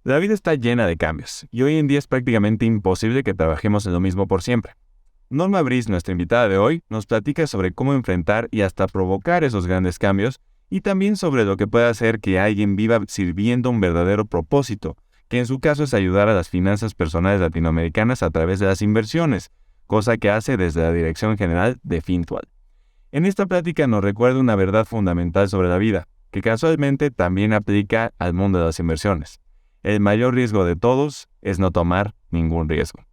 La vida está llena de cambios, y hoy en día es prácticamente imposible que trabajemos en lo mismo por siempre. Norma Brice, nuestra invitada de hoy, nos platica sobre cómo enfrentar y hasta provocar esos grandes cambios, y también sobre lo que puede hacer que alguien viva sirviendo un verdadero propósito, que en su caso es ayudar a las finanzas personales latinoamericanas a través de las inversiones, cosa que hace desde la Dirección General de Fintual. En esta plática nos recuerda una verdad fundamental sobre la vida, que casualmente también aplica al mundo de las inversiones. El mayor riesgo de todos es no tomar ningún riesgo.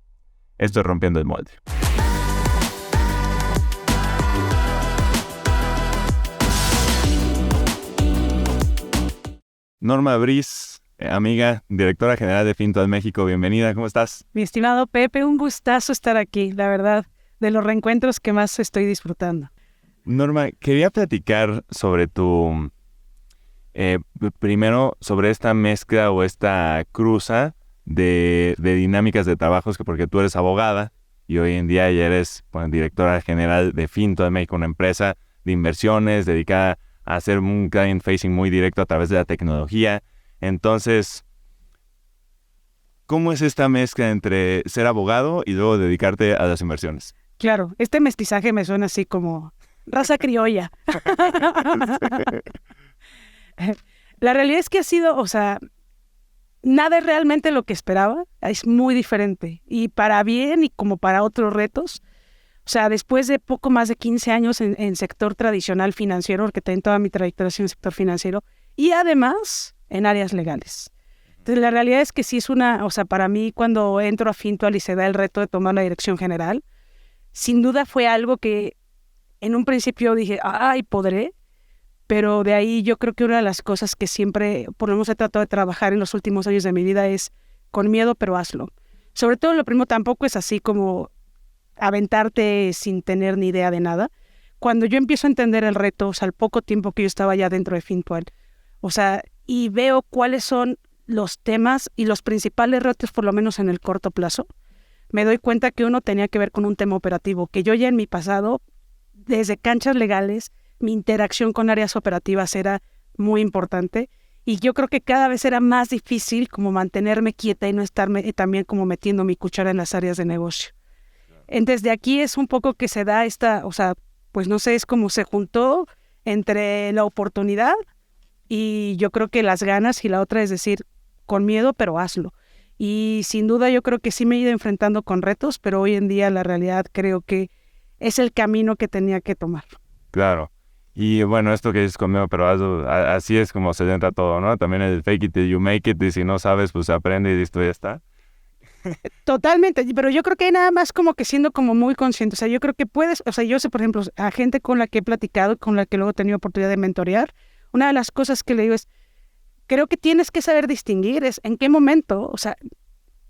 Esto es Rompiendo el Molde. Norma Brice, amiga, directora general de Fintual México, bienvenida, ¿cómo estás? Mi estimado Pepe, un gustazo estar aquí, la verdad, de los reencuentros que más estoy disfrutando. Norma, quería platicar sobre primero sobre esta mezcla o esta cruza de dinámicas de trabajos, porque tú eres abogada y hoy en día ya eres directora general de Fintual México, una empresa de inversiones dedicada a hacer un client facing muy directo a través de la tecnología. Entonces, ¿cómo es esta mezcla entre ser abogado y luego dedicarte a las inversiones? Claro, este mestizaje me suena así como raza criolla. La realidad es que ha sido, nada es realmente lo que esperaba, es muy diferente. Y para bien y como para otros retos, después de poco más de 15 años en sector tradicional financiero, porque tengo toda mi trayectoria en el sector financiero, y además en áreas legales. Entonces, la realidad es que sí es para mí cuando entro a Fintual y se da el reto de tomar la dirección general, sin duda fue algo que en un principio dije, ¡ay, podré! Pero de ahí yo creo que una de las cosas que siempre, por lo menos he tratado de trabajar en los últimos años de mi vida es con miedo, pero hazlo. Sobre todo lo primero tampoco es así como aventarte sin tener ni idea de nada. Cuando yo empiezo a entender el reto, al poco tiempo que yo estaba ya dentro de Fintual, y veo cuáles son los temas y los principales retos, por lo menos en el corto plazo, me doy cuenta que uno tenía que ver con un tema operativo, que yo ya en mi pasado, desde canchas legales, mi interacción con áreas operativas era muy importante y yo creo que cada vez era más difícil como mantenerme quieta y no estarme también como metiendo mi cuchara en las áreas de negocio. Entonces de aquí es un poco que se da esta, es como se juntó entre la oportunidad y yo creo que las ganas y la otra es decir, con miedo pero hazlo. Y sin duda yo creo que sí me he ido enfrentando con retos, pero hoy en día la realidad creo que es el camino que tenía que tomar. Claro. Y bueno, esto que dices conmigo, pero así es como se entra todo, ¿no? También el fake it till you make it, y si no sabes, pues aprende y listo, ya está. Totalmente, pero yo creo que hay nada más como que siendo como muy consciente, yo creo que puedes, yo sé, por ejemplo, a gente con la que he platicado, con la que luego he tenido oportunidad de mentorear, una de las cosas que le digo es, creo que tienes que saber distinguir es en qué momento,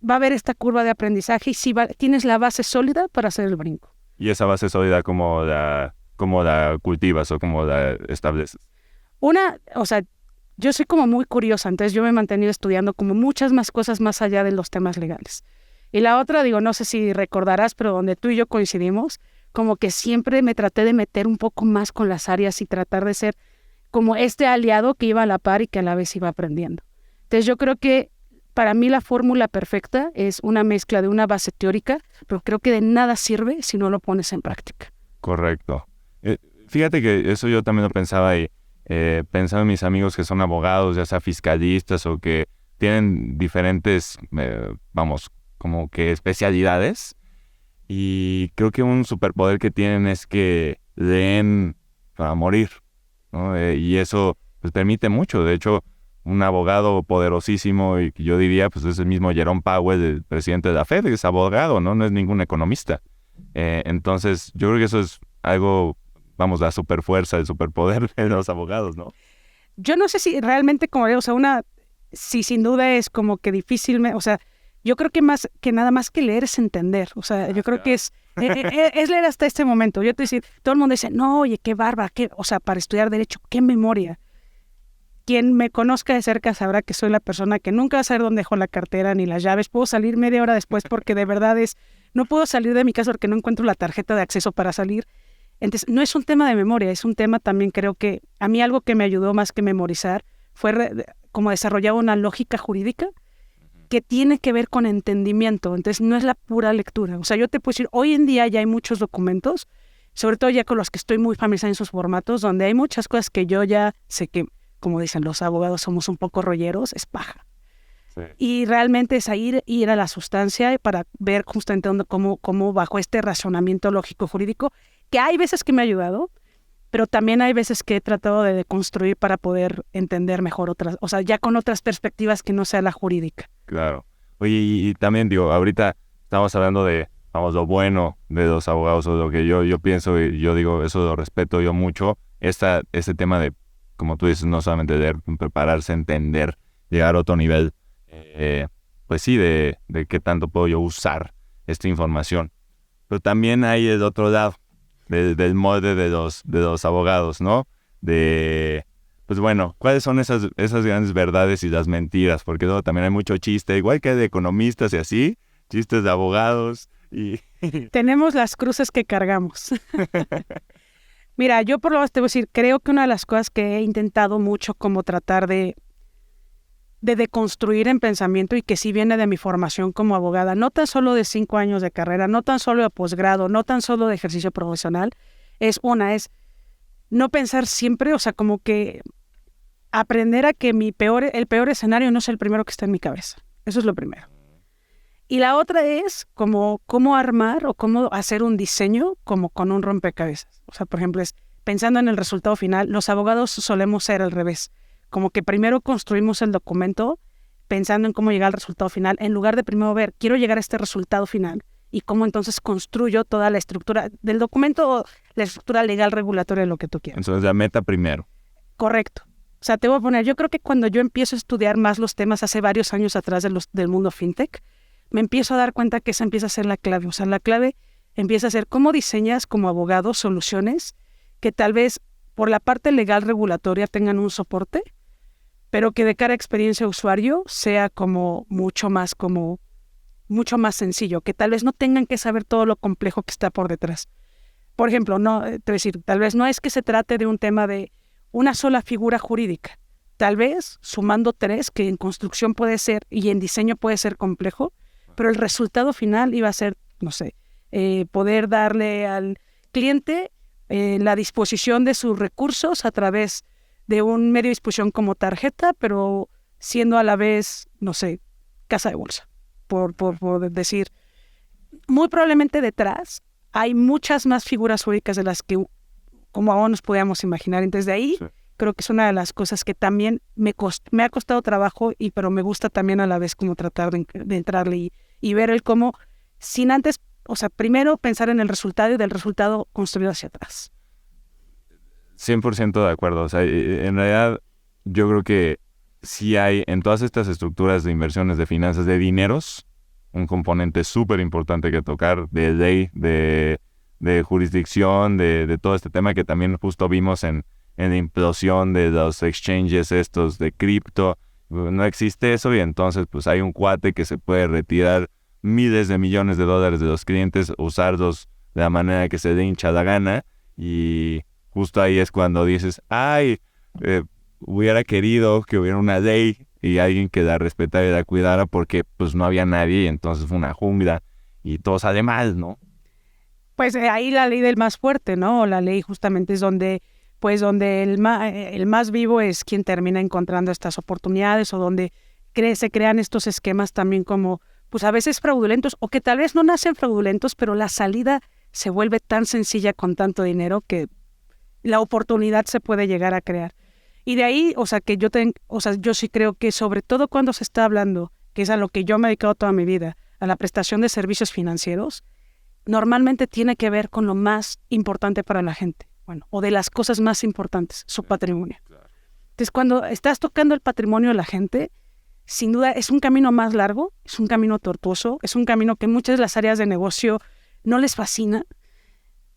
va a haber esta curva de aprendizaje y si tienes la base sólida para hacer el brinco. ¿Y esa base sólida cómo la cultivas o cómo la estableces? Yo soy como muy curiosa, entonces yo me he mantenido estudiando como muchas más cosas más allá de los temas legales. Y la otra, no sé si recordarás, pero donde tú y yo coincidimos, como que siempre me traté de meter un poco más con las áreas y tratar de ser como este aliado que iba a la par y que a la vez iba aprendiendo. Entonces yo creo que para mí la fórmula perfecta es una mezcla de una base teórica, pero creo que de nada sirve si no lo pones en práctica. Correcto. Fíjate que eso yo también lo pensaba y pensaba en mis amigos que son abogados, ya sea fiscalistas o que tienen diferentes, como que especialidades. Y creo que un superpoder que tienen es que leen para morir, ¿no? Y eso pues permite mucho. De hecho, un abogado poderosísimo, y yo diría, pues es el mismo Jerome Powell, el presidente de la Fed, que es abogado, ¿no? No es ningún economista. Entonces, yo creo que eso es algo, la superfuerza, el superpoder de los abogados, ¿no? Yo no sé si realmente, si sin duda es como que difícil, yo creo que más que nada más que leer es entender, yo creo que es leer hasta este momento. Yo te decía, todo el mundo dice, no, oye, qué bárbara, para estudiar derecho, qué memoria. Quien me conozca de cerca sabrá que soy la persona que nunca va a saber dónde dejó la cartera ni las llaves. Puedo salir media hora después porque de verdad no puedo salir de mi casa porque no encuentro la tarjeta de acceso para salir. Entonces, no es un tema de memoria, es un tema también, creo que a mí algo que me ayudó más que memorizar fue como desarrollar una lógica jurídica que tiene que ver con entendimiento. Entonces, no es la pura lectura. O sea, yo te puedo decir, hoy en día ya hay muchos documentos, sobre todo ya con los que estoy muy familiarizada en sus formatos, donde hay muchas cosas que yo ya sé que, como dicen los abogados, somos un poco rolleros, es paja. Sí. Y realmente es ir a la sustancia para ver justamente cómo bajo este razonamiento lógico jurídico, que hay veces que me ha ayudado, pero también hay veces que he tratado de deconstruir para poder entender mejor otras, o sea, ya con otras perspectivas que no sea la jurídica. Claro. Oye, y también digo, ahorita estamos hablando de, vamos, lo bueno de los abogados, o lo que yo pienso, y yo digo, eso lo respeto yo mucho, este tema de, como tú dices, no solamente leer, prepararse, entender, llegar a otro nivel, pues sí, de qué tanto puedo yo usar esta información. Pero también hay el otro lado, del molde de los abogados, ¿no? Pues bueno, ¿cuáles son esas grandes verdades y las mentiras? Porque luego también hay mucho chiste, igual que de economistas y así, chistes de abogados y... Tenemos las cruces que cargamos. Mira, yo por lo menos te voy a decir, creo que una de las cosas que he intentado mucho como tratar de deconstruir en pensamiento y que sí viene de mi formación como abogada, no tan solo de 5 años de carrera, no tan solo de posgrado, no tan solo de ejercicio profesional, es no pensar siempre, o sea, como que aprender a que el peor escenario no es el primero que está en mi cabeza. Eso es lo primero. Y la otra es como cómo armar o cómo hacer un diseño como con un rompecabezas. O sea, por ejemplo, es pensando en el resultado final, los abogados solemos ser al revés. Como que primero construimos el documento pensando en cómo llegar al resultado final, en lugar de primero ver, quiero llegar a este resultado final y cómo entonces construyo toda la estructura del documento o la estructura legal regulatoria de lo que tú quieras. Entonces la meta primero. Correcto. O sea, te voy a poner, yo creo que cuando yo empiezo a estudiar más los temas hace varios años atrás del mundo fintech, me empiezo a dar cuenta que esa empieza a ser la clave. O sea, la clave empieza a ser cómo diseñas como abogado soluciones que tal vez por la parte legal regulatoria tengan un soporte, pero que de cara a experiencia de usuario sea como mucho más sencillo, que tal vez no tengan que saber todo lo complejo que está por detrás. Por ejemplo, no, te voy a decir, tal vez no es que se trate de un tema de una sola figura jurídica. Tal vez sumando 3, que en construcción puede ser y en diseño puede ser complejo, pero el resultado final iba a ser, no sé, poder darle al cliente la disposición de sus recursos a través de un medio de disposición como tarjeta, pero siendo a la vez, no sé, casa de bolsa, por decir. Muy probablemente detrás hay muchas más figuras jurídicas de las que como aún nos podíamos imaginar. Entonces de ahí creo que es una de las cosas que también me ha costado trabajo, pero me gusta también a la vez como tratar de entrarle y ver el cómo, sin antes, o sea, primero pensar en el resultado y del resultado construido hacia atrás. 100% de acuerdo. O sea, en realidad yo creo que sí hay en todas estas estructuras de inversiones, de finanzas, de dineros, un componente súper importante que tocar de ley, de jurisdicción, de todo este tema que también justo vimos en la implosión de los exchanges estos de cripto. No existe eso y entonces pues hay un cuate que se puede retirar miles de millones de dólares de los clientes, usarlos de la manera que se le hincha la gana y justo ahí es cuando dices, hubiera querido que hubiera una ley y alguien que la respetara y la cuidara porque pues no había nadie y entonces fue una jungla y todo sale mal, ¿no? Pues ahí la ley del más fuerte, ¿no? La ley justamente es donde el más vivo es quien termina encontrando estas oportunidades o donde se crean estos esquemas también como, pues a veces fraudulentos o que tal vez no nacen fraudulentos, pero la salida se vuelve tan sencilla con tanto dinero que la oportunidad se puede llegar a crear. Y de ahí, o sea, yo sí creo que sobre todo cuando se está hablando, que es a lo que yo me he dedicado toda mi vida, a la prestación de servicios financieros, normalmente tiene que ver con lo más importante para la gente, o de las cosas más importantes, su patrimonio. Entonces, cuando estás tocando el patrimonio de la gente, sin duda es un camino más largo, es un camino tortuoso, es un camino que muchas de las áreas de negocio no les fascina,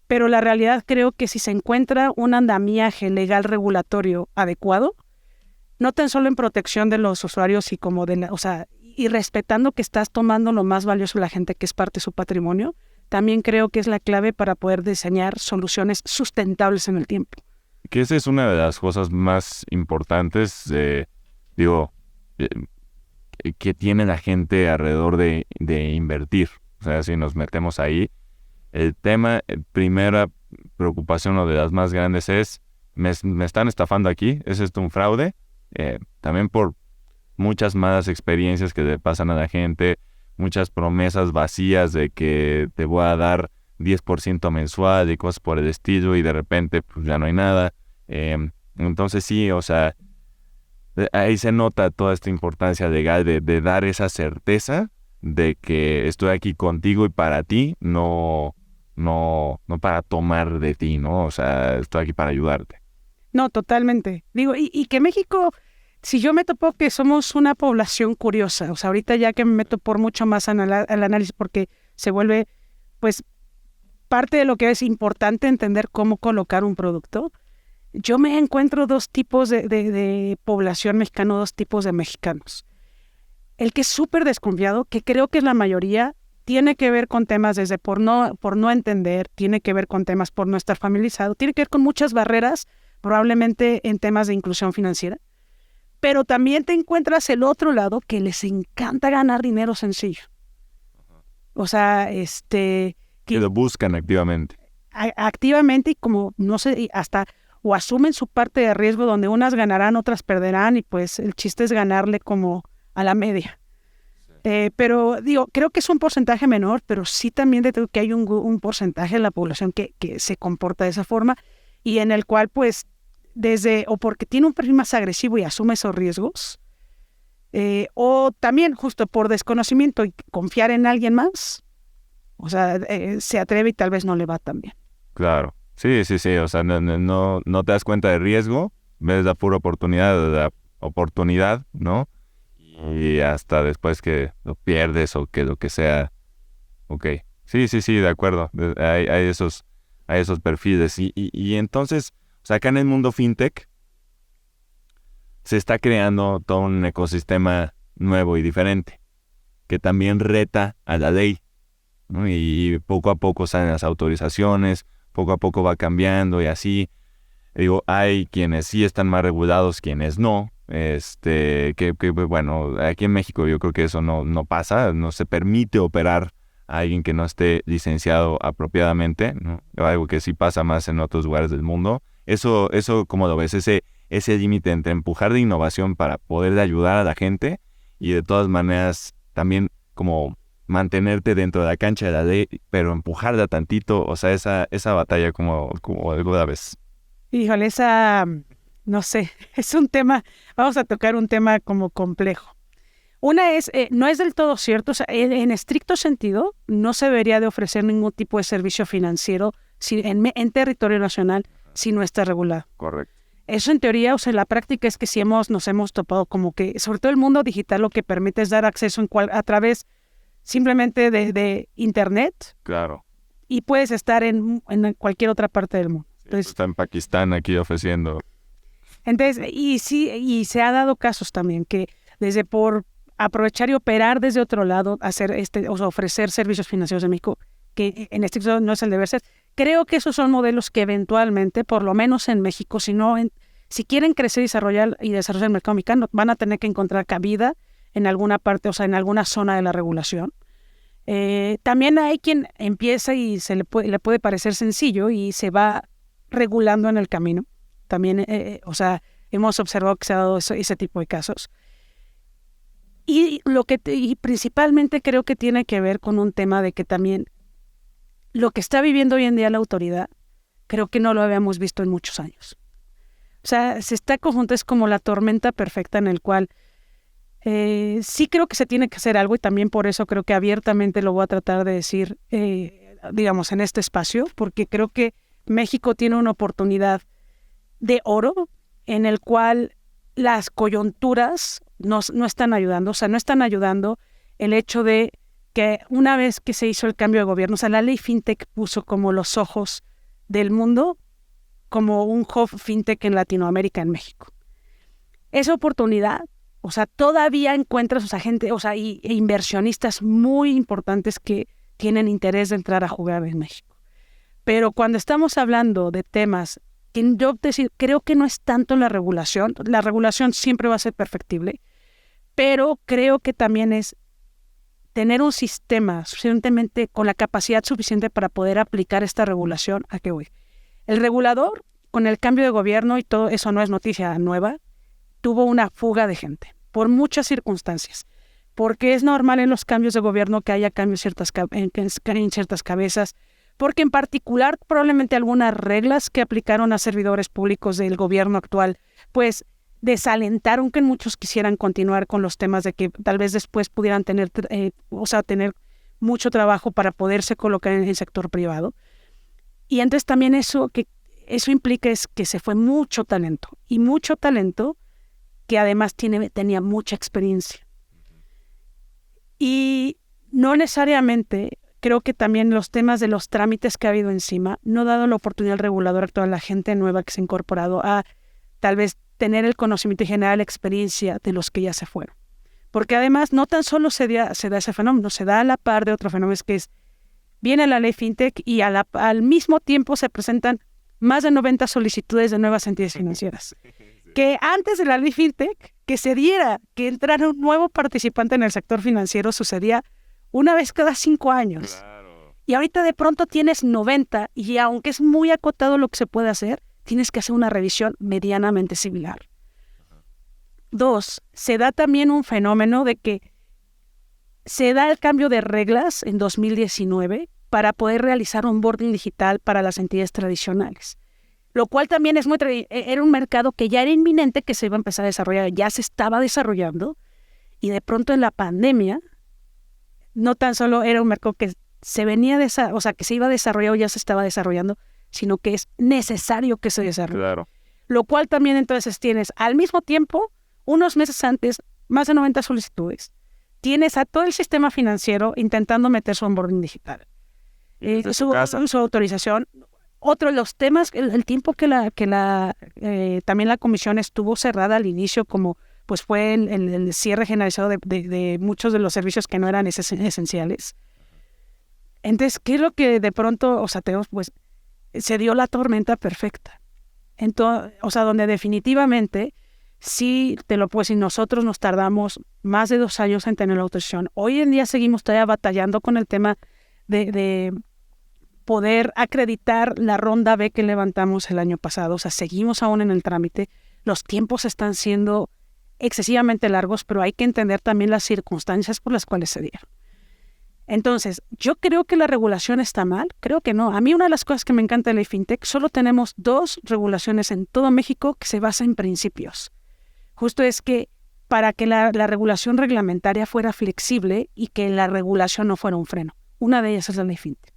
pero la realidad creo que si se encuentra un andamiaje legal regulatorio adecuado, no tan solo en protección de los usuarios y como y respetando que estás tomando lo más valioso de la gente, que es parte de su patrimonio, también creo que es la clave para poder diseñar soluciones sustentables en el tiempo. Que esa es una de las cosas más importantes, que tiene la gente alrededor de invertir. O sea, si nos metemos ahí, el tema, primera preocupación o de las más grandes es, me están estafando aquí, ¿es esto un fraude? También por muchas malas experiencias que le pasan a la gente, muchas promesas vacías de que te voy a dar 10% mensual y cosas por el estilo y de repente pues ya no hay nada. Entonces sí, o sea, ahí se nota toda esta importancia legal de dar esa certeza de que estoy aquí contigo y para ti, no para tomar de ti, ¿no? O sea, estoy aquí para ayudarte. No, totalmente. Digo, y que México, si yo me topo que somos una población curiosa, o sea, ahorita ya que me meto por mucho más al análisis porque se vuelve, pues, parte de lo que es importante entender cómo colocar un producto, yo me encuentro dos tipos de población mexicana, dos tipos de mexicanos. El que es súper desconfiado, que creo que es la mayoría, tiene que ver con temas desde por no entender, tiene que ver con temas por no estar familiarizado, tiene que ver con muchas barreras, probablemente en temas de inclusión financiera. Pero también te encuentras el otro lado que les encanta ganar dinero sencillo. O sea, Que lo buscan activamente. Activamente y como, no sé, hasta o asumen su parte de riesgo donde unas ganarán, otras perderán y pues el chiste es ganarle como a la media. Pero digo, creo que es un porcentaje menor, pero sí también creo que hay un porcentaje de la población que se comporta de esa forma y en el cual pues o porque tiene un perfil más agresivo y asume esos riesgos, o también justo por desconocimiento y confiar en alguien más, o sea, se atreve y tal vez no le va tan bien. Claro, sí, o sea, no te das cuenta del riesgo, ves la pura oportunidad, ¿no? Y hasta después que lo pierdes o que lo que sea, ok, sí, de acuerdo, hay esos perfiles y entonces, o sea, acá en el mundo fintech se está creando todo un ecosistema nuevo y diferente, que también reta a la ley, ¿no? Y poco a poco salen las autorizaciones, poco a poco va cambiando y así. Digo, hay quienes sí están más regulados, quienes no. Bueno, aquí en México yo creo que eso no pasa, no se permite operar a alguien que no esté licenciado apropiadamente, ¿no? Algo que sí pasa más en otros lugares del mundo. Eso ¿cómo lo ves? Ese límite entre empujar de innovación para poder ayudar a la gente y de todas maneras también como mantenerte dentro de la cancha de la ley, pero empujarla tantito, o sea, esa batalla como alguna vez. Híjole, no sé, es un tema, vamos a tocar un tema como complejo. Una es, no es del todo cierto, o sea, en estricto sentido, no se debería de ofrecer ningún tipo de servicio financiero en territorio nacional si no está regulado. Correcto. Eso en teoría, o sea, en la práctica es que sí nos hemos topado como que, sobre todo el mundo digital, lo que permite es dar acceso a través simplemente de internet. Claro. Y puedes estar en cualquier otra parte del mundo. Entonces, está en Pakistán aquí ofreciendo. Entonces, y se ha dado casos también que desde por aprovechar y operar desde otro lado, ofrecer servicios financieros en México, que en este caso no es el deber ser. Creo que esos son modelos que eventualmente, por lo menos en México, si quieren crecer y desarrollar el mercado mexicano, van a tener que encontrar cabida en alguna parte, o sea, en alguna zona de la regulación. También hay quien empieza y le puede parecer sencillo y se va regulando en el camino. También, o sea, hemos observado que se ha dado ese tipo de casos. Y principalmente creo que tiene que ver con un tema de que también lo que está viviendo hoy en día la autoridad, creo que no lo habíamos visto en muchos años. O sea, se está conjunto, es como la tormenta perfecta en el cual sí creo que se tiene que hacer algo y también por eso creo que abiertamente lo voy a tratar de decir, digamos, en este espacio, porque creo que México tiene una oportunidad de oro en el cual las coyunturas no están ayudando, o sea, no están ayudando el hecho de que una vez que se hizo el cambio de gobierno, o sea, la ley FinTech puso como los ojos del mundo como un hub FinTech en Latinoamérica, en México. Esa oportunidad, o sea, todavía encuentras, o sea, gente, o sea, e inversionistas muy importantes que tienen interés de entrar a jugar en México. Pero cuando estamos hablando de temas creo que no es tanto la regulación siempre va a ser perfectible, pero creo que también es tener un sistema suficientemente con la capacidad suficiente para poder aplicar esta regulación. ¿A qué voy? El regulador, con el cambio de gobierno, y todo eso no es noticia nueva, tuvo una fuga de gente por muchas circunstancias, porque es normal en los cambios de gobierno que haya cambios en ciertas cabezas, porque en particular probablemente algunas reglas que aplicaron a servidores públicos del gobierno actual, pues desalentaron que muchos quisieran continuar con los temas de que tal vez después pudieran tener mucho trabajo para poderse colocar en el sector privado. Y entonces también eso implica es que se fue mucho talento que además tenía mucha experiencia. Y no necesariamente, creo que también los temas de los trámites que ha habido encima no ha dado la oportunidad al regulador a toda la gente nueva que se ha incorporado a tal vez tener el conocimiento y generar la experiencia de los que ya se fueron. Porque además no tan solo se da ese fenómeno, se da a la par de otro fenómeno, que es, viene la ley FinTech y al mismo tiempo se presentan más de 90 solicitudes de nuevas entidades financieras. Que antes de la ley FinTech, que entrara un nuevo participante en el sector financiero sucedía una vez cada 5 años. Claro. Y ahorita de pronto tienes 90 y aunque es muy acotado lo que se puede hacer, tienes que hacer una revisión medianamente similar. 2, se da también un fenómeno de que se da el cambio de reglas en 2019 para poder realizar onboarding digital para las entidades tradicionales. Lo cual también era un mercado que ya era inminente que se iba a empezar a desarrollar, ya se estaba desarrollando, y de pronto en la pandemia, no tan solo era un mercado que se venía que se iba a desarrollar o ya se estaba desarrollando, sino que es necesario que se desarrolle. Claro. Lo cual también entonces tienes al mismo tiempo, unos meses antes, más de 90 solicitudes. Tienes a todo el sistema financiero intentando meter su onboarding digital. Su autorización. Otro de los temas, el tiempo que también la comisión estuvo cerrada al inicio, como pues fue el cierre generalizado de muchos de los servicios que no eran esenciales. Entonces, ¿qué es lo que de pronto, tenemos? Pues se dio la tormenta perfecta. Entonces, donde definitivamente, sí te lo puedo decir, nosotros nos tardamos más de 2 años en tener la autorización. Hoy en día seguimos todavía batallando con el tema de poder acreditar la ronda B que levantamos el año pasado. Seguimos aún en el trámite. Los tiempos están siendo excesivamente largos, pero hay que entender también las circunstancias por las cuales se dieron. Entonces, ¿yo creo que la regulación está mal? Creo que no. A mí una de las cosas que me encanta de la FinTech, solo tenemos 2 regulaciones en todo México que se basan en principios. Justo es que para que la regulación reglamentaria fuera flexible y que la regulación no fuera un freno. Una de ellas es la ley FinTech.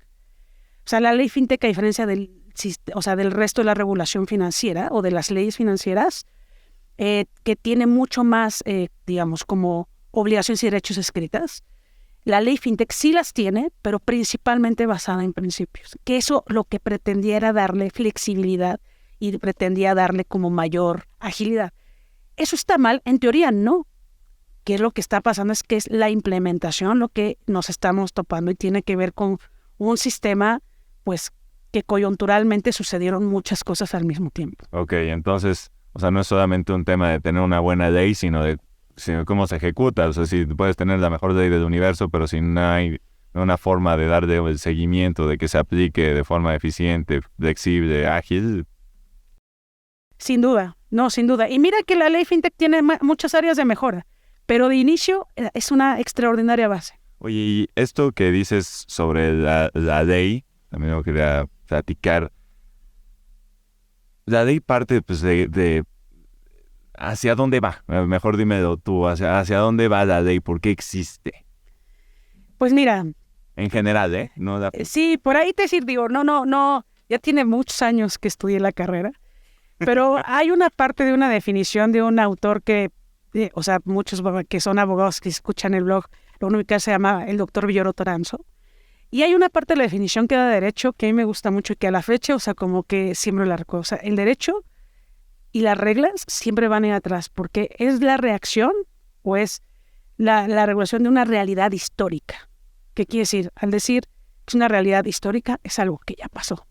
La ley FinTech, a diferencia del resto de la regulación financiera o de las leyes financieras, que tiene mucho más, como obligaciones y derechos escritas, la ley FinTech sí las tiene, pero principalmente basada en principios. Que eso lo que pretendía era darle flexibilidad y pretendía darle como mayor agilidad. ¿Eso está mal? En teoría no. ¿Qué es lo que está pasando? Es que es la implementación lo que nos estamos topando y tiene que ver con un sistema, pues, que coyunturalmente sucedieron muchas cosas al mismo tiempo. Ok, entonces, no es solamente un tema de tener una buena ley, sino cómo se ejecuta. Si puedes tener la mejor ley del universo, pero si no hay una forma de darle el seguimiento, de que se aplique de forma eficiente, flexible, ágil. Sin duda. Y mira que la ley FinTech tiene muchas áreas de mejora, pero de inicio es una extraordinaria base. Oye, y esto que dices sobre la ley, también lo quería platicar. La ley parte pues, de ¿hacia dónde va? Mejor dímelo tú, ¿hacia dónde va la ley? ¿Por qué existe? Pues mira. En general, ¿no? Sí, por ahí te decir, no, ya tiene muchos años que estudié la carrera, pero hay una parte de una definición de un autor que, muchos que son abogados que escuchan el blog, lo único que se llama el doctor Villoro Toranzo, y hay una parte de la definición que da derecho que a mí me gusta mucho y que a la fecha, como que siempre la recuerdo. El derecho y las reglas siempre van a ir atrás, porque es la reacción o es la regulación de una realidad histórica. ¿Qué quiere decir? Al decir que es una realidad histórica, es algo que ya pasó.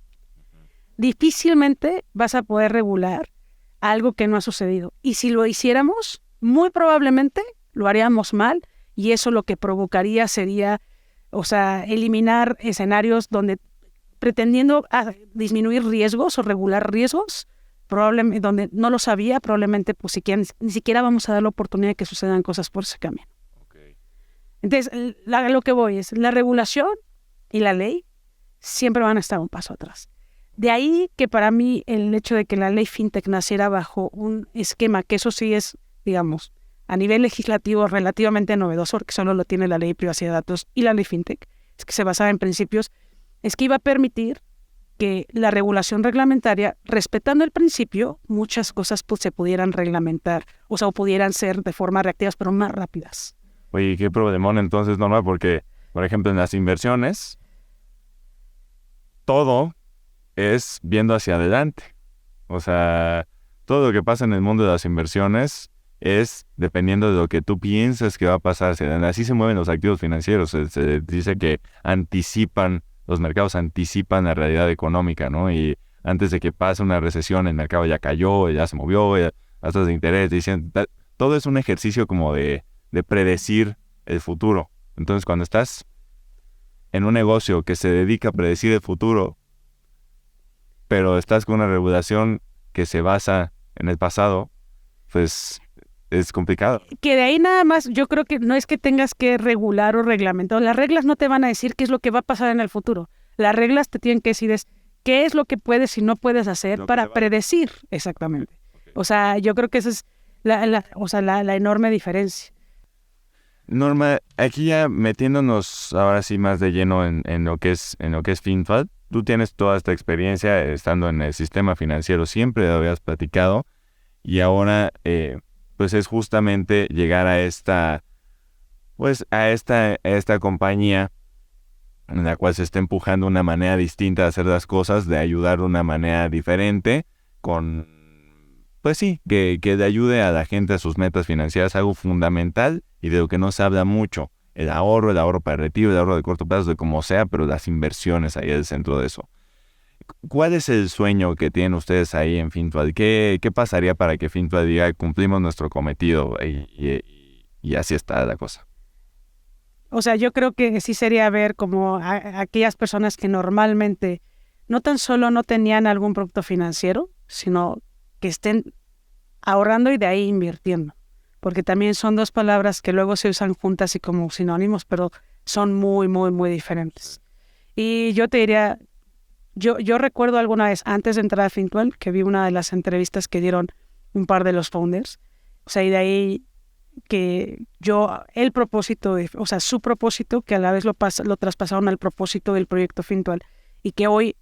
Difícilmente vas a poder regular algo que no ha sucedido. Y si lo hiciéramos, muy probablemente lo haríamos mal y eso lo que provocaría sería, o sea, eliminar escenarios donde pretendiendo disminuir riesgos o regular riesgos, probablemente donde no lo sabía, probablemente pues ni siquiera vamos a dar la oportunidad de que sucedan cosas por ese camino. Okay. Entonces, lo que voy es, la regulación y la ley siempre van a estar un paso atrás. De ahí que para mí el hecho de que la ley FinTech naciera bajo un esquema, que eso sí es, digamos, a nivel legislativo relativamente novedoso, porque solo lo tiene la ley de privacidad de datos y la ley FinTech, es que se basaba en principios, es que iba a permitir que la regulación reglamentaria, respetando el principio, muchas cosas pues, se pudieran reglamentar, o sea, o pudieran ser de forma reactivas, pero más rápidas. Oye, qué problemón entonces, Norma, porque, por ejemplo, en las inversiones, todo es viendo hacia adelante. O sea, todo lo que pasa en el mundo de las inversiones es dependiendo de lo que tú piensas que va a pasar. Así se mueven los activos financieros. Se dice que los mercados anticipan la realidad económica, ¿no? Y antes de que pase una recesión, el mercado ya cayó, ya se movió, ya, tasas de interés, dicen, todo es un ejercicio como de predecir el futuro. Entonces, cuando estás en un negocio que se dedica a predecir el futuro, pero estás con una regulación que se basa en el pasado, pues es complicado. Que de ahí nada más, yo creo que no es que tengas que regular o reglamentar. Las reglas no te van a decir qué es lo que va a pasar en el futuro. Las reglas te tienen que decir qué es lo que puedes y no puedes hacer para predecir. Exactamente. Okay. O sea, yo creo que esa es la enorme diferencia. Norma, aquí ya metiéndonos ahora sí más de lleno en lo que es FinFat, tú tienes toda esta experiencia estando en el sistema financiero, siempre lo habías platicado, y ahora pues es justamente llegar a esta compañía en la cual se está empujando una manera distinta de hacer las cosas, de ayudar de una manera diferente, pues sí, que le ayude a la gente a sus metas financieras, algo fundamental y de lo que no se habla mucho, el ahorro para el retiro, el ahorro de corto plazo, de como sea, pero las inversiones ahí es el centro de eso. ¿Cuál es el sueño que tienen ustedes ahí en FinTual? ¿Qué pasaría para que FinTual diga cumplimos nuestro cometido y así está la cosa? O sea, yo creo que sí sería ver como aquellas personas que normalmente no tan solo no tenían algún producto financiero, sino que estén ahorrando y de ahí invirtiendo. Porque también son dos palabras que luego se usan juntas y como sinónimos, pero son muy, muy, muy diferentes. Y yo te diría, yo recuerdo alguna vez, antes de entrar a FinTual, que vi una de las entrevistas que dieron un par de los founders. O sea, y de ahí que su propósito, que a la vez lo traspasaron al propósito del proyecto FinTual, y que hoy,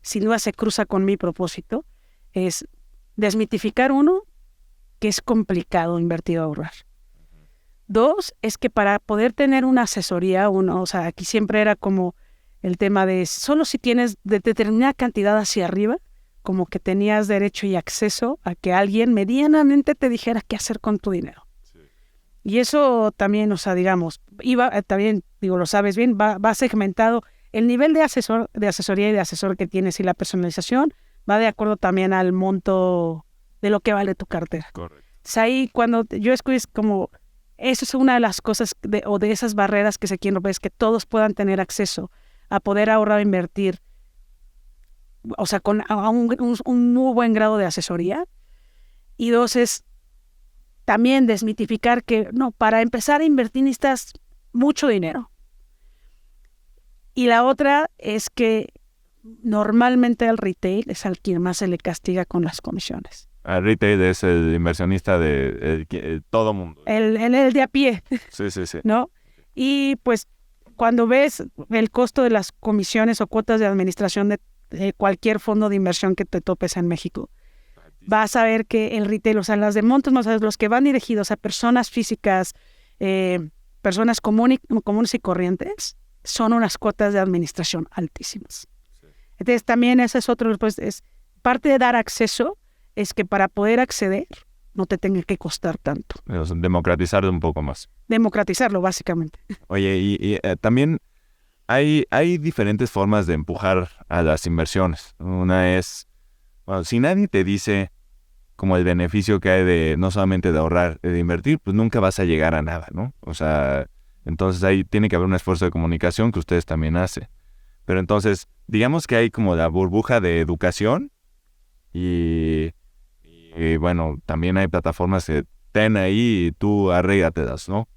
sin duda, se cruza con mi propósito, es desmitificar uno, que es complicado invertir o ahorrar. Dos, es que para poder tener una asesoría, o sea, aquí siempre era como el tema de solo si tienes de determinada cantidad hacia arriba, como que tenías derecho y acceso a que alguien medianamente te dijera qué hacer con tu dinero. Sí. Y eso también, o sea, digamos, lo sabes bien, va segmentado. El nivel de asesoría y de asesor que tienes y la personalización va de acuerdo también al monto de lo que vale tu cartera. Correcto. O sea, ahí cuando yo escucho como, eso es una de las cosas de esas barreras que se quieren romper, es que todos puedan tener acceso a poder ahorrar o invertir, o sea, con un muy buen grado de asesoría. Y dos es también desmitificar que, no, para empezar a invertir necesitas mucho dinero. Y la otra es que normalmente al retail es al quien más se le castiga con las comisiones. Al retail es el inversionista de todo mundo. El de a pie. Sí. ¿No? Y pues cuando ves el costo de las comisiones o cuotas de administración de cualquier fondo de inversión que te topes en México, vas a ver que el retail, o sea, las de montos más los que van dirigidos a personas físicas, personas comunes y corrientes, son unas cuotas de administración altísimas. Sí. Entonces también ese es otro, pues es parte de dar acceso, es que para poder acceder no te tenga que costar tanto. Democratizarlo un poco más. Democratizarlo, básicamente. Oye, y también hay diferentes formas de empujar a las inversiones. Una es, bueno, si nadie te dice como el beneficio que hay de no solamente de ahorrar, de invertir, pues nunca vas a llegar a nada, ¿no? O sea, entonces ahí tiene que haber un esfuerzo de comunicación que ustedes también hacen. Pero entonces, digamos que hay como la burbuja de educación y bueno, también hay plataformas que ten ahí y tú arréglatelas, ¿no?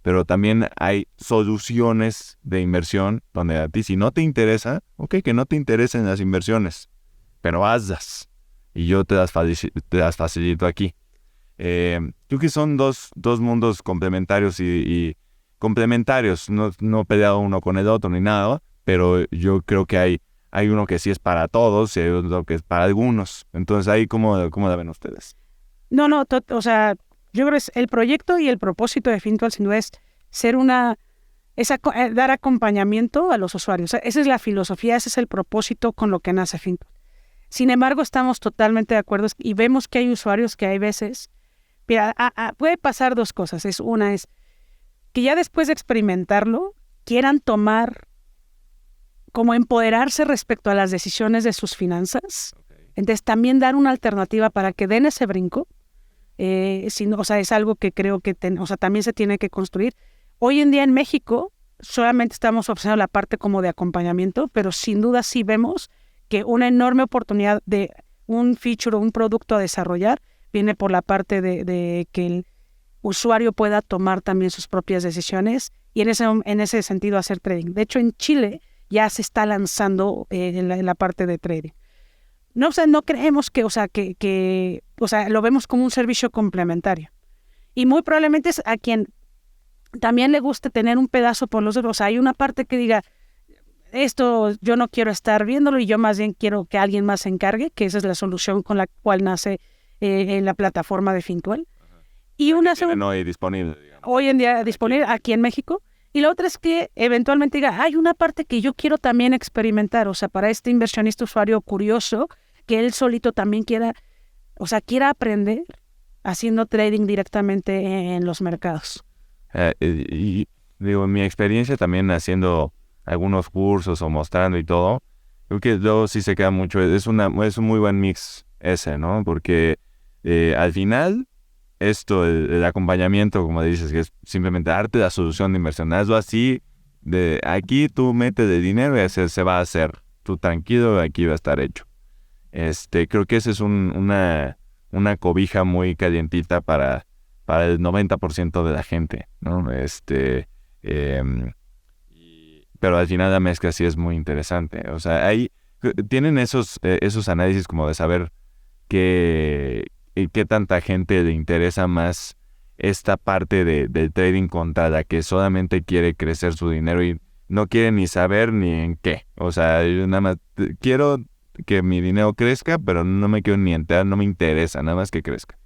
Pero también hay soluciones de inversión donde a ti si no te interesa, ok, que no te interesen las inversiones, pero hazlas y yo te las facilito aquí. Creo que son dos mundos complementarios y complementarios, no peleado uno con el otro ni nada, pero yo creo que hay uno que sí es para todos y hay otro que es para algunos. Entonces, ahí, ¿cómo la ven ustedes? No, o sea, yo creo que es el proyecto y el propósito de Fintual sin duda es ser dar acompañamiento a los usuarios. O sea, esa es la filosofía, ese es el propósito con lo que nace Fintual. Sin embargo, estamos totalmente de acuerdo y vemos que hay usuarios que hay veces, mira, puede pasar dos cosas. Una es que ya después de experimentarlo, quieran tomar, como empoderarse respecto a las decisiones de sus finanzas. Okay. Entonces, también dar una alternativa para que den ese brinco. O sea, es algo que creo que también se tiene que construir. Hoy en día en México solamente estamos ofreciendo la parte como de acompañamiento, pero sin duda sí vemos que una enorme oportunidad de un feature o un producto a desarrollar viene por la parte de que el usuario pueda tomar también sus propias decisiones y en ese sentido hacer trading. De hecho, en Chile ya se está lanzando en la parte de trading. No, o sea, no creemos que lo vemos como un servicio complementario. Y muy probablemente es a quien también le guste tener un pedazo por los dedos. O sea, hay una parte que diga, esto yo no quiero estar viéndolo y yo más bien quiero que alguien más se encargue, que esa es la solución con la cual nace en la plataforma de Fintual. Y una hoy disponible, digamos. Hoy en día disponible aquí en México. Y la otra es que eventualmente diga, hay una parte que yo quiero también experimentar, o sea, para este inversionista usuario curioso, que él solito también quiera aprender haciendo trading directamente en los mercados. Y digo, en mi experiencia también haciendo algunos cursos o mostrando y todo, creo que luego sí se queda mucho, es un muy buen mix ese, ¿no? Porque al final el acompañamiento, como dices, que es simplemente darte la solución de inversión. Hazlo así, de aquí tú metes de dinero y se va a hacer. Tú tranquilo, aquí va a estar hecho. Creo que esa es una cobija muy calientita para el 90% de la gente, ¿no? Pero al final la mezcla sí es muy interesante. O sea, tienen esos análisis como de saber qué tanta gente le interesa más esta parte del trading contra la que solamente quiere crecer su dinero y no quiere ni saber ni en qué. O sea, yo nada más quiero que mi dinero crezca, pero no me quiero ni enterar, no me interesa, nada más que crezca.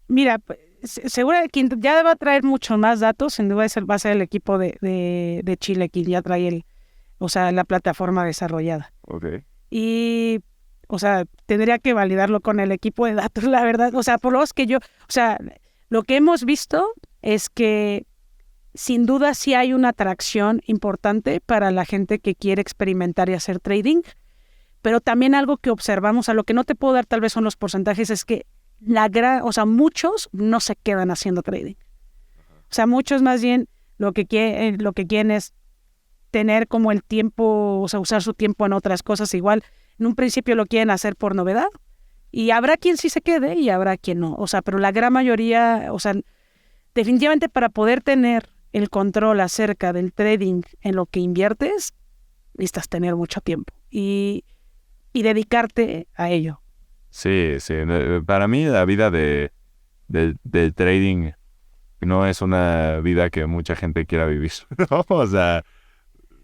Mira, seguro que ya va a traer muchos más datos, sin duda va a ser el equipo de Chile quien ya trae la plataforma desarrollada. Okay. Y o sea, tendría que validarlo con el equipo de datos, la verdad. O sea, por lo que lo que hemos visto es que sin duda sí hay una atracción importante para la gente que quiere experimentar y hacer trading, pero también algo que observamos, a lo que no te puedo dar tal vez son los porcentajes, es que muchos no se quedan haciendo trading. O sea, muchos más bien lo que quieren es tener como el tiempo, o sea, usar su tiempo en otras cosas igual. En un principio lo quieren hacer por novedad y habrá quien sí se quede y habrá quien no. O sea, pero la gran mayoría, o sea, definitivamente para poder tener el control acerca del trading en lo que inviertes, necesitas tener mucho tiempo y dedicarte a ello. Sí. Para mí la vida del trading no es una vida que mucha gente quiera vivir, ¿no? O sea,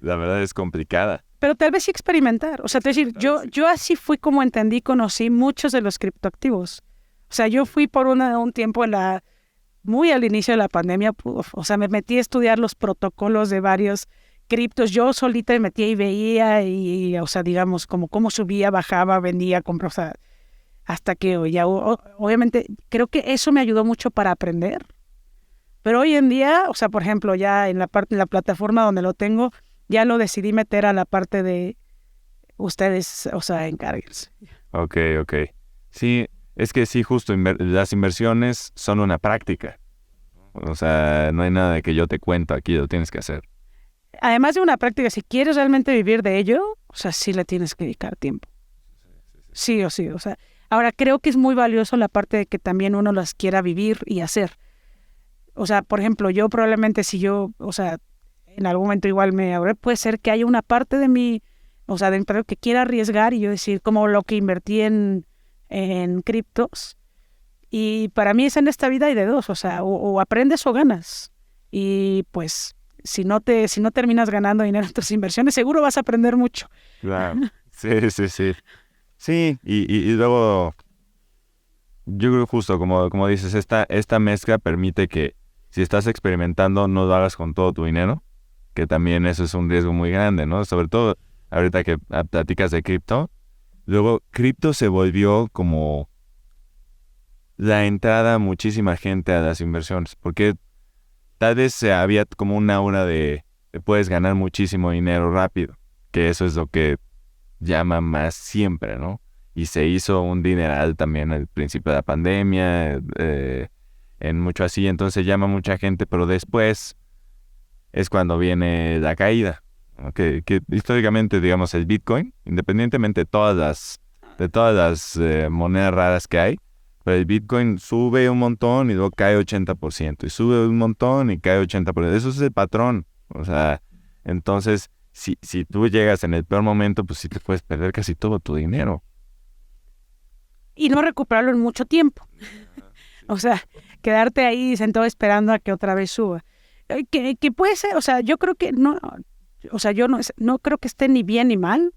la verdad es complicada. Pero tal vez sí experimentar. O sea, es decir, yo así fui como conocí muchos de los criptoactivos. O sea, yo fui por un tiempo muy al inicio de la pandemia, o sea, me metí a estudiar los protocolos de varios criptos. Yo solita me metía y veía y o sea, digamos, como cómo subía, bajaba, vendía, compraba, o sea, hasta que ya, obviamente, creo que eso me ayudó mucho para aprender. Pero hoy en día, o sea, por ejemplo, ya en la plataforma donde lo tengo, ya lo decidí meter a la parte de ustedes, o sea, encárguense. Ok. Sí, Es que sí, justo, las inversiones son una práctica. O sea, no hay nada de que yo te cuento aquí, lo tienes que hacer. Además de una práctica, si quieres realmente vivir de ello, o sea, sí le tienes que dedicar tiempo. Sí o sí, o sea, ahora creo que es muy valioso la parte de que también uno las quiera vivir y hacer. O sea, por ejemplo, yo probablemente si yo, o sea, en algún momento igual me ahorré, puede ser que haya una parte de mi, o sea, dentro que quiera arriesgar y yo decir, como lo que invertí en criptos. Y para mí es en esta vida hay de dos, o sea, o aprendes o ganas. Y pues, si no terminas ganando dinero en tus inversiones, seguro vas a aprender mucho. Claro. Sí, sí, sí. Sí, y luego, yo creo justo como dices, esta mezcla permite que si estás experimentando, no lo hagas con todo tu dinero, que también eso es un riesgo muy grande, ¿no? Sobre todo ahorita que platicas de cripto. Luego, cripto se volvió como la entrada a muchísima gente a las inversiones, porque tal vez había como una aura de puedes ganar muchísimo dinero rápido, que eso es lo que llama más siempre, ¿no? Y se hizo un dineral también al principio de la pandemia, en mucho así, entonces llama mucha gente, pero después es cuando viene la caída, ¿no? Que históricamente, digamos, el Bitcoin, independientemente de todas las monedas raras que hay, pero el Bitcoin sube un montón y luego cae 80%, y sube un montón y cae 80%. Eso es el patrón. O sea, entonces, si tú llegas en el peor momento, pues sí te puedes perder casi todo tu dinero. Y no recuperarlo en mucho tiempo. O sea, quedarte ahí sentado esperando a que otra vez suba. Que puede ser, o sea, yo creo que no, o sea, yo no creo que esté ni bien ni mal,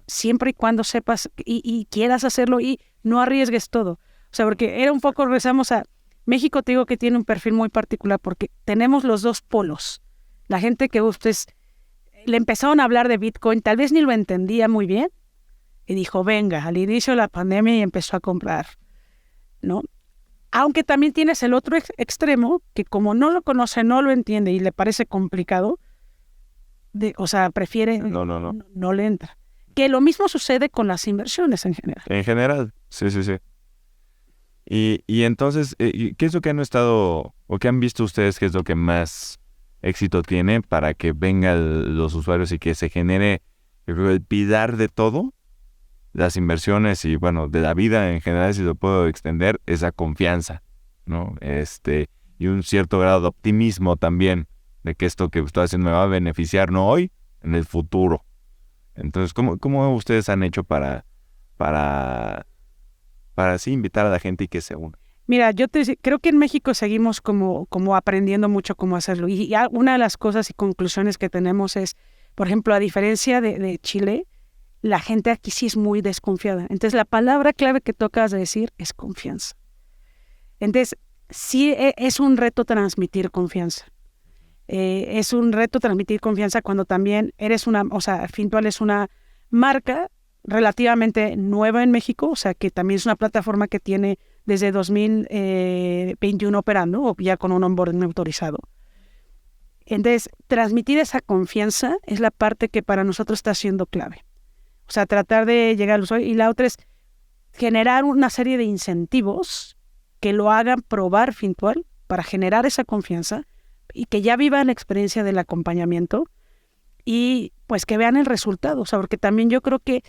siempre y cuando sepas y quieras hacerlo y no arriesgues todo. O sea, porque era un poco, regresamos a México, te digo que tiene un perfil muy particular porque tenemos los dos polos. La gente que ustedes le empezaron a hablar de Bitcoin, tal vez ni lo entendía muy bien, y dijo, venga, al inicio de la pandemia y empezó a comprar, ¿no? Aunque también tienes el otro extremo, que como no lo conoce, no lo entiende y le parece complicado, o sea, prefiere, no le entra. Que lo mismo sucede con las inversiones en general. En general, sí, sí, sí. Y entonces, ¿qué es lo que han estado, o qué han visto ustedes que es lo que más éxito tiene para que vengan los usuarios y que se genere, yo creo, el pilar de todo, las inversiones y, bueno, de la vida en general, si lo puedo extender, esa confianza, ¿no? Y un cierto grado de optimismo también de que esto que estoy haciendo me va a beneficiar, no hoy, en el futuro. Entonces, ¿cómo ustedes han hecho para así invitar a la gente y que se una? Mira, creo que en México seguimos como aprendiendo mucho cómo hacerlo. Y una de las cosas y conclusiones que tenemos es, por ejemplo, a diferencia de Chile, la gente aquí sí es muy desconfiada. Entonces, la palabra clave que tocas de decir es confianza. Entonces, sí es un reto transmitir confianza. Es un reto transmitir confianza cuando también Fintual es una marca relativamente nueva en México, o sea que también es una plataforma que tiene desde 2021 operando, o ya con un onboarding autorizado. Entonces, transmitir esa confianza es la parte que para nosotros está siendo clave. O sea, tratar de llegar al usuario. Y la otra es generar una serie de incentivos que lo hagan probar Fintual para generar esa confianza y que ya vivan la experiencia del acompañamiento y pues que vean el resultado. O sea, porque también yo creo que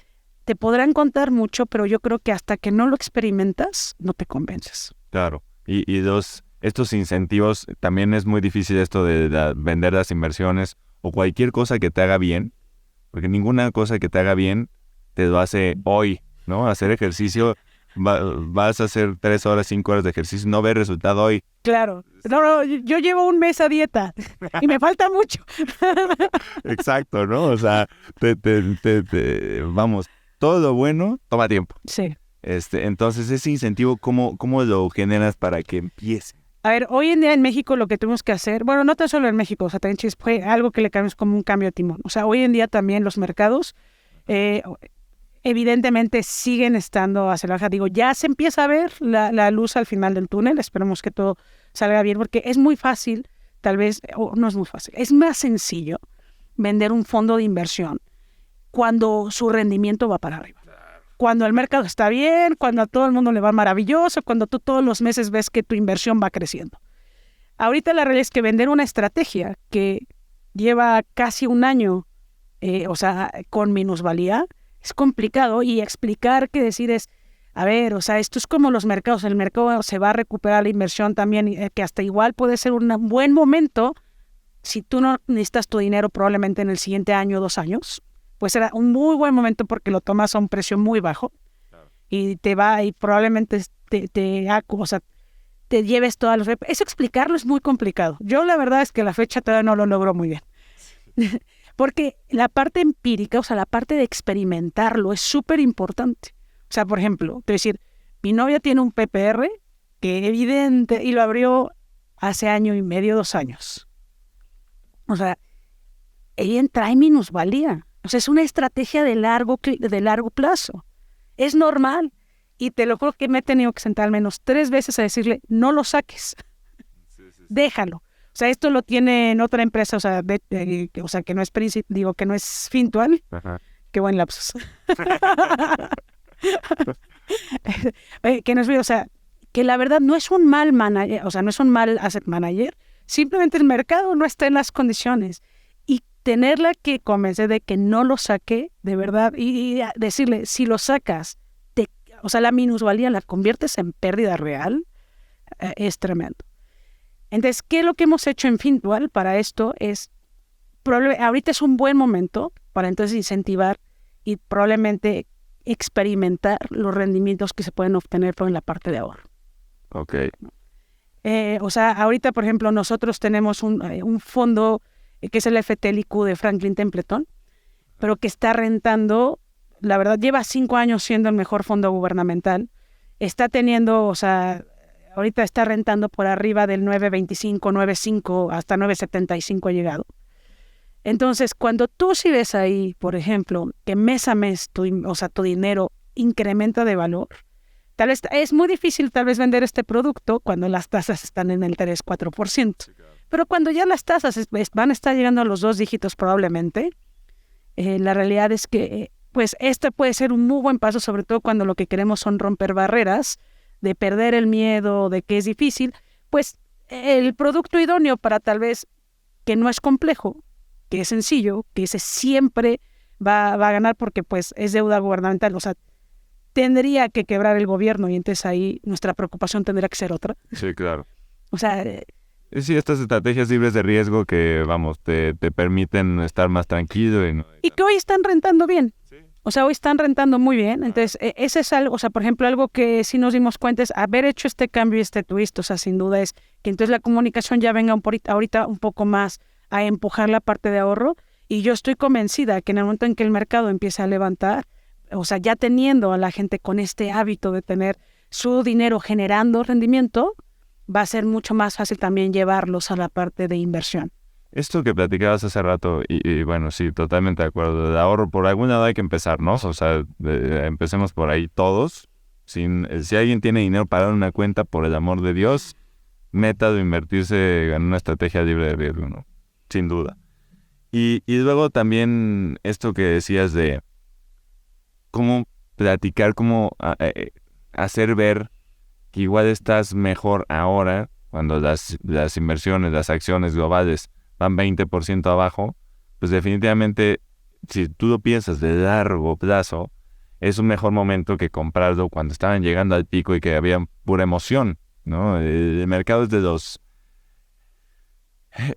te podrán contar mucho, pero yo creo que hasta que no lo experimentas, no te convences. Claro. Y estos incentivos, también es muy difícil esto de vender las inversiones o cualquier cosa que te haga bien, porque ninguna cosa que te haga bien te lo hace hoy, ¿no? Hacer ejercicio, vas a hacer 3 horas, 5 horas de ejercicio, no ves resultado hoy. Claro. No, yo llevo un mes a dieta y me falta mucho. Exacto, ¿no? O sea, vamos, todo lo bueno toma tiempo. Sí. Entonces, ese incentivo, ¿cómo lo generas para que empiece? A ver, hoy en día en México lo que tuvimos que hacer, bueno, no tan solo en México, o sea, también fue algo que le cambiamos como un cambio de timón. O sea, hoy en día también los mercados evidentemente siguen estando hacia la baja. Digo, ya se empieza a ver la luz al final del túnel. Esperemos que todo salga bien porque es muy fácil, tal vez, o no es muy fácil, es más sencillo vender un fondo de inversión cuando su rendimiento va para arriba. cuando el mercado está bien, cuando a todo el mundo le va maravilloso, cuando tú todos los meses ves que tu inversión va creciendo. Ahorita la realidad es que vender una estrategia que lleva casi un año, con minusvalía, es complicado, y explicar que decir es, a ver, esto es como los mercados, el mercado se va a recuperar la inversión también, que hasta igual puede ser un buen momento, si tú no necesitas tu dinero probablemente en el siguiente año o 2 años, pues será un muy buen momento porque lo tomas a un precio muy bajo, claro, y probablemente te lleves todas las... Eso explicarlo es muy complicado. Yo la verdad es que a la fecha todavía no lo logro muy bien. Porque la parte empírica, la parte de experimentarlo es súper importante. Por ejemplo, te voy a decir, mi novia tiene un PPR que evidente, y lo abrió hace 1.5 años, 2 años. Ella trae minusvalía. Es una estrategia de largo plazo. Es normal. Y te lo juro que me he tenido que sentar al menos 3 veces a decirle, no lo saques. Sí. Déjalo. Esto lo tiene en otra empresa, que no es que no es Fintual. Ajá. Qué buen lapsus. Que no es, que la verdad no es un mal manager, no es un mal asset manager, simplemente el mercado no está en las condiciones, y tenerla que convencer de que no lo saque de verdad, y decirle, si lo sacas, la minusvalía la conviertes en pérdida real, es tremendo. Entonces, ¿qué es lo que hemos hecho en Fintual para esto? Ahorita es un buen momento para entonces incentivar y probablemente experimentar los rendimientos que se pueden obtener en la parte de ahorro. Ok. Ahorita, por ejemplo, nosotros tenemos un fondo que es el FTLIQ de Franklin Templeton, pero que está rentando, la verdad, lleva 5 años siendo el mejor fondo gubernamental. Está teniendo, ahorita está rentando por arriba del 9.25, 9.5, hasta 9.75 ha llegado. Entonces, cuando tú sí ves ahí, por ejemplo, que mes a mes tu dinero incrementa de valor, tal vez es muy difícil vender este producto cuando las tasas están en el 3-4%. Sí, claro. Pero cuando ya las tasas van a estar llegando a los 2 dígitos probablemente, la realidad es que pues este puede ser un muy buen paso, sobre todo cuando lo que queremos son romper barreras, de perder el miedo, de que es difícil, pues el producto idóneo para tal vez que no es complejo, que es sencillo, que ese siempre va a ganar porque pues es deuda gubernamental, tendría que quebrar el gobierno, y entonces ahí nuestra preocupación tendría que ser otra. Sí, claro. Sí, estas estrategias libres de riesgo que, te permiten estar más tranquilo. Y que hoy están rentando bien. Sí. Hoy están rentando muy bien. Entonces, ese es algo, por ejemplo, algo que sí nos dimos cuenta es haber hecho este cambio y este twist, sin duda es que entonces la comunicación ya venga ahorita un poco más a empujar la parte de ahorro, y yo estoy convencida que en el momento en que el mercado empiece a levantar, ya teniendo a la gente con este hábito de tener su dinero generando rendimiento, va a ser mucho más fácil también llevarlos a la parte de inversión. Esto que platicabas hace rato, y bueno, sí, totalmente de acuerdo, del ahorro, por algún lado hay que empezar, ¿no? Empecemos por ahí todos. Si alguien tiene dinero para dar una cuenta, por el amor de Dios, meta de invertirse en una estrategia libre de riesgo, ¿no? Sin duda. Y luego también esto que decías de cómo platicar, cómo hacer ver que igual estás mejor ahora, cuando las inversiones, las acciones globales van 20% abajo, pues definitivamente, si tú lo piensas de largo plazo, es un mejor momento que comprarlo cuando estaban llegando al pico y que había pura emoción, ¿no? El mercado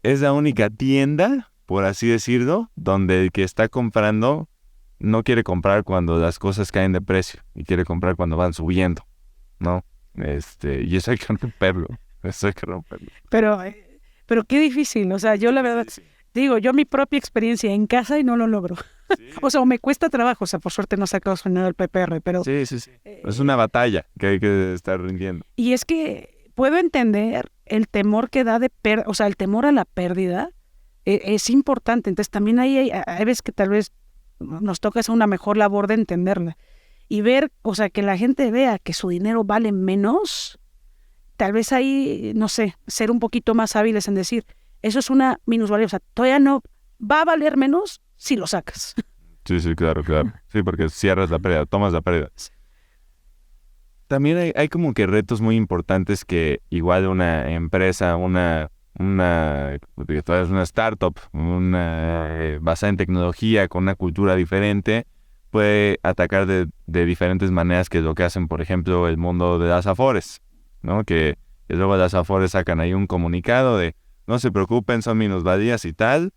es la única tienda, por así decirlo, donde el que está comprando no quiere comprar cuando las cosas caen de precio y quiere comprar cuando van subiendo, ¿no? Y eso hay que romperlo. Pero qué difícil, yo la verdad, sí. Digo, yo mi propia experiencia en casa y no lo logro. Sí. Me cuesta trabajo, por suerte no he sacado el PPR, pero... Sí. Es una batalla que hay que estar rindiendo. Y es que puedo entender el temor que da el temor a la pérdida es importante. Entonces también hay veces que tal vez nos toca hacer una mejor labor de entenderla. Y ver, que la gente vea que su dinero vale menos, tal vez ahí, no sé, ser un poquito más hábiles en decir, eso es una minusvalía, todavía no va a valer menos si lo sacas. Sí, claro. Sí, porque cierras la pérdida, tomas la pérdida. También hay como que retos muy importantes que igual una empresa, una startup, basada en tecnología, con una cultura diferente, puede atacar de diferentes maneras, que es lo que hacen, por ejemplo, el mundo de las Afores, ¿no? Que luego las Afores sacan ahí un comunicado de no se preocupen, son minusvalías y tal,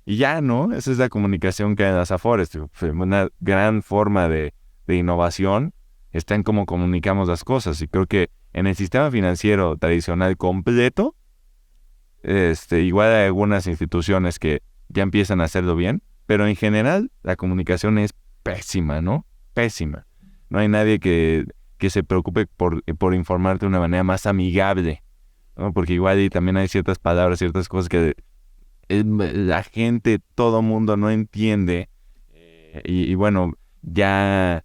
y ya, ¿no? Esa es la comunicación que hay en las Afores. Una gran forma de innovación está en cómo comunicamos las cosas, y creo que en el sistema financiero tradicional completo, igual hay algunas instituciones que ya empiezan a hacerlo bien, pero en general la comunicación es pésima, ¿no? Pésima. No hay nadie que se preocupe por informarte de una manera más amigable, ¿no? Porque igual y también hay ciertas palabras, ciertas cosas que la gente, todo mundo no entiende. Y bueno, ya,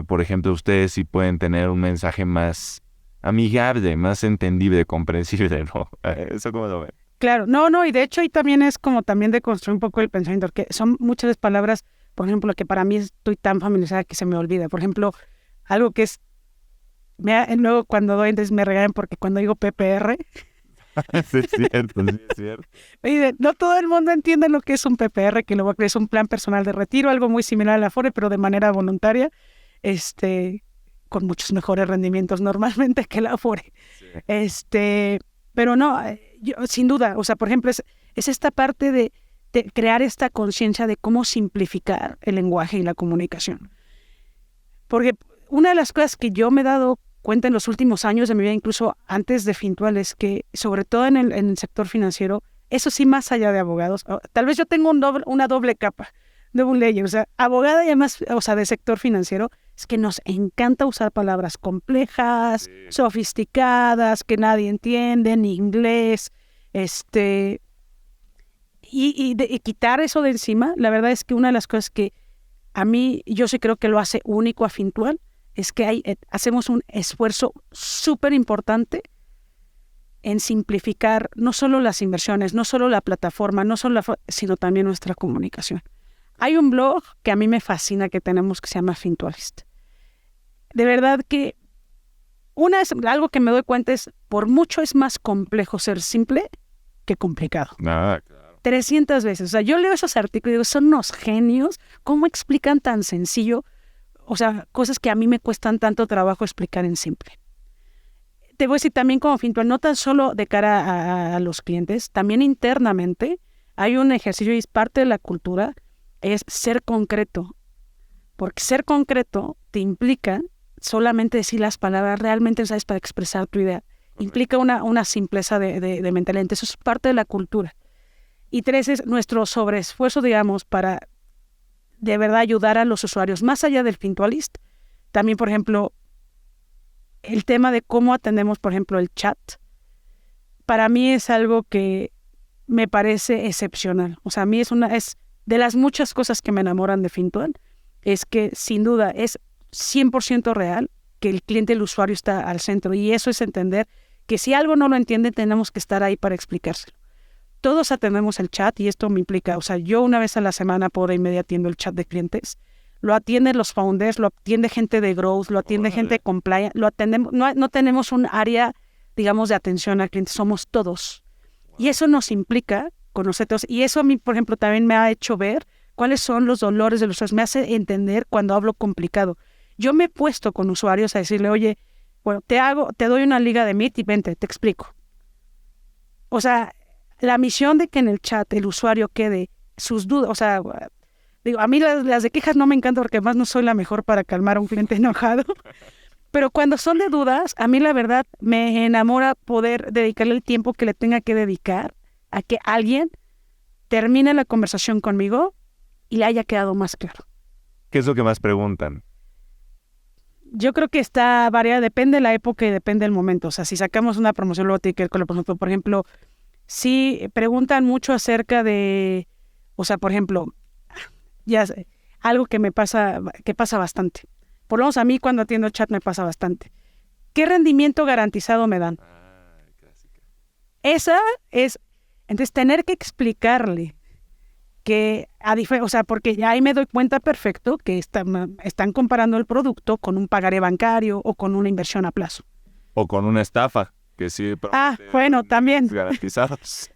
por ejemplo, ustedes sí pueden tener un mensaje más amigable, más entendible, comprensible, ¿no? ¿Eso cómo lo ven? Claro, no, y de hecho ahí también es como también de construir un poco el pensamiento, porque son muchas palabras, por ejemplo, que para mí estoy tan familiarizada que se me olvida. Por ejemplo, algo que es, luego cuando doy, entonces me regalan porque cuando digo PPR, Sí, es cierto. oye, no todo el mundo entiende lo que es un PPR, que luego es un plan personal de retiro, algo muy similar al Afore, pero de manera voluntaria, con muchos mejores rendimientos normalmente que el Afore. Sí. Pero no, yo, sin duda, o sea, por ejemplo, es esta parte de crear esta conciencia de cómo simplificar el lenguaje y la comunicación. Porque una de las cosas que yo me he dado cuenta en los últimos años de mi vida, incluso antes de Fintual, es que, sobre todo en el sector financiero, eso sí, más allá de abogados, tal vez yo tengo una doble capa, double layer, o sea, abogada y además, o sea, de sector financiero, es que nos encanta usar palabras complejas, sí, sofisticadas, que nadie entiende, en inglés, y quitar eso de encima. La verdad es que una de las cosas que a mí, yo sí creo que lo hace único a Fintual, es que hacemos un esfuerzo súper importante en simplificar no solo las inversiones, no solo la plataforma, sino también nuestra comunicación. Hay un blog que a mí me fascina que tenemos que se llama Fintualist. De verdad que algo que me doy cuenta es, por mucho es más complejo ser simple que complicado. Claro. 300 veces. O sea, yo leo esos artículos y digo, son unos genios. ¿Cómo explican tan sencillo? O sea, cosas que a mí me cuestan tanto trabajo explicar en simple. Te voy a decir también como Fintual, no tan solo de cara a los clientes, también internamente hay un ejercicio y es parte de la cultura, es ser concreto. Porque ser concreto te implica solamente decir las palabras realmente necesarias para expresar tu idea. Correcto. Implica una simpleza de mentalidad. Entonces, eso es parte de la cultura. Y 3 es nuestro sobreesfuerzo, digamos, para de verdad ayudar a los usuarios, más allá del Fintualist. También, por ejemplo, el tema de cómo atendemos, por ejemplo, el chat, para mí es algo que me parece excepcional. O sea, a mí es de las muchas cosas que me enamoran de Fintual, es que sin duda es 100% real que el cliente, el usuario está al centro, y eso es entender que si algo no lo entiende, tenemos que estar ahí para explicárselo. Todos atendemos el chat y esto me implica, o sea, yo una vez a la semana por ahí media atiendo el chat de clientes, lo atienden los founders, lo atiende gente de growth, lo atiende gente de compliance, lo atendemos, no tenemos un área, digamos, de atención al cliente, somos todos. Y eso nos implica conocer todos, y eso a mí, por ejemplo, también me ha hecho ver cuáles son los dolores de los usuarios, me hace entender cuando hablo complicado. Yo me he puesto con usuarios a decirle, oye, bueno, te doy una liga de Meet y vente, te explico. O sea, la misión de que en el chat el usuario quede sus dudas, o sea, digo, a mí las de quejas no me encantan porque además no soy la mejor para calmar a un cliente enojado, pero cuando son de dudas, a mí la verdad me enamora poder dedicarle el tiempo que le tenga que dedicar a que alguien termine la conversación conmigo y le haya quedado más claro. ¿Qué es lo que más preguntan? Yo creo que está variada, depende de la época y depende del momento. O sea, si sacamos una promoción, luego tiene que ver con la promoción. Por ejemplo, sí preguntan mucho acerca de, o sea, por ejemplo, ya algo que pasa bastante. Por lo menos a mí cuando atiendo el chat me pasa bastante. ¿Qué rendimiento garantizado me dan? Esa es, entonces tener que explicarle que, porque ya ahí me doy cuenta perfecto que están comparando el producto con un pagaré bancario o con una inversión a plazo. O con una estafa, que sí. Bueno, también. Garantizados.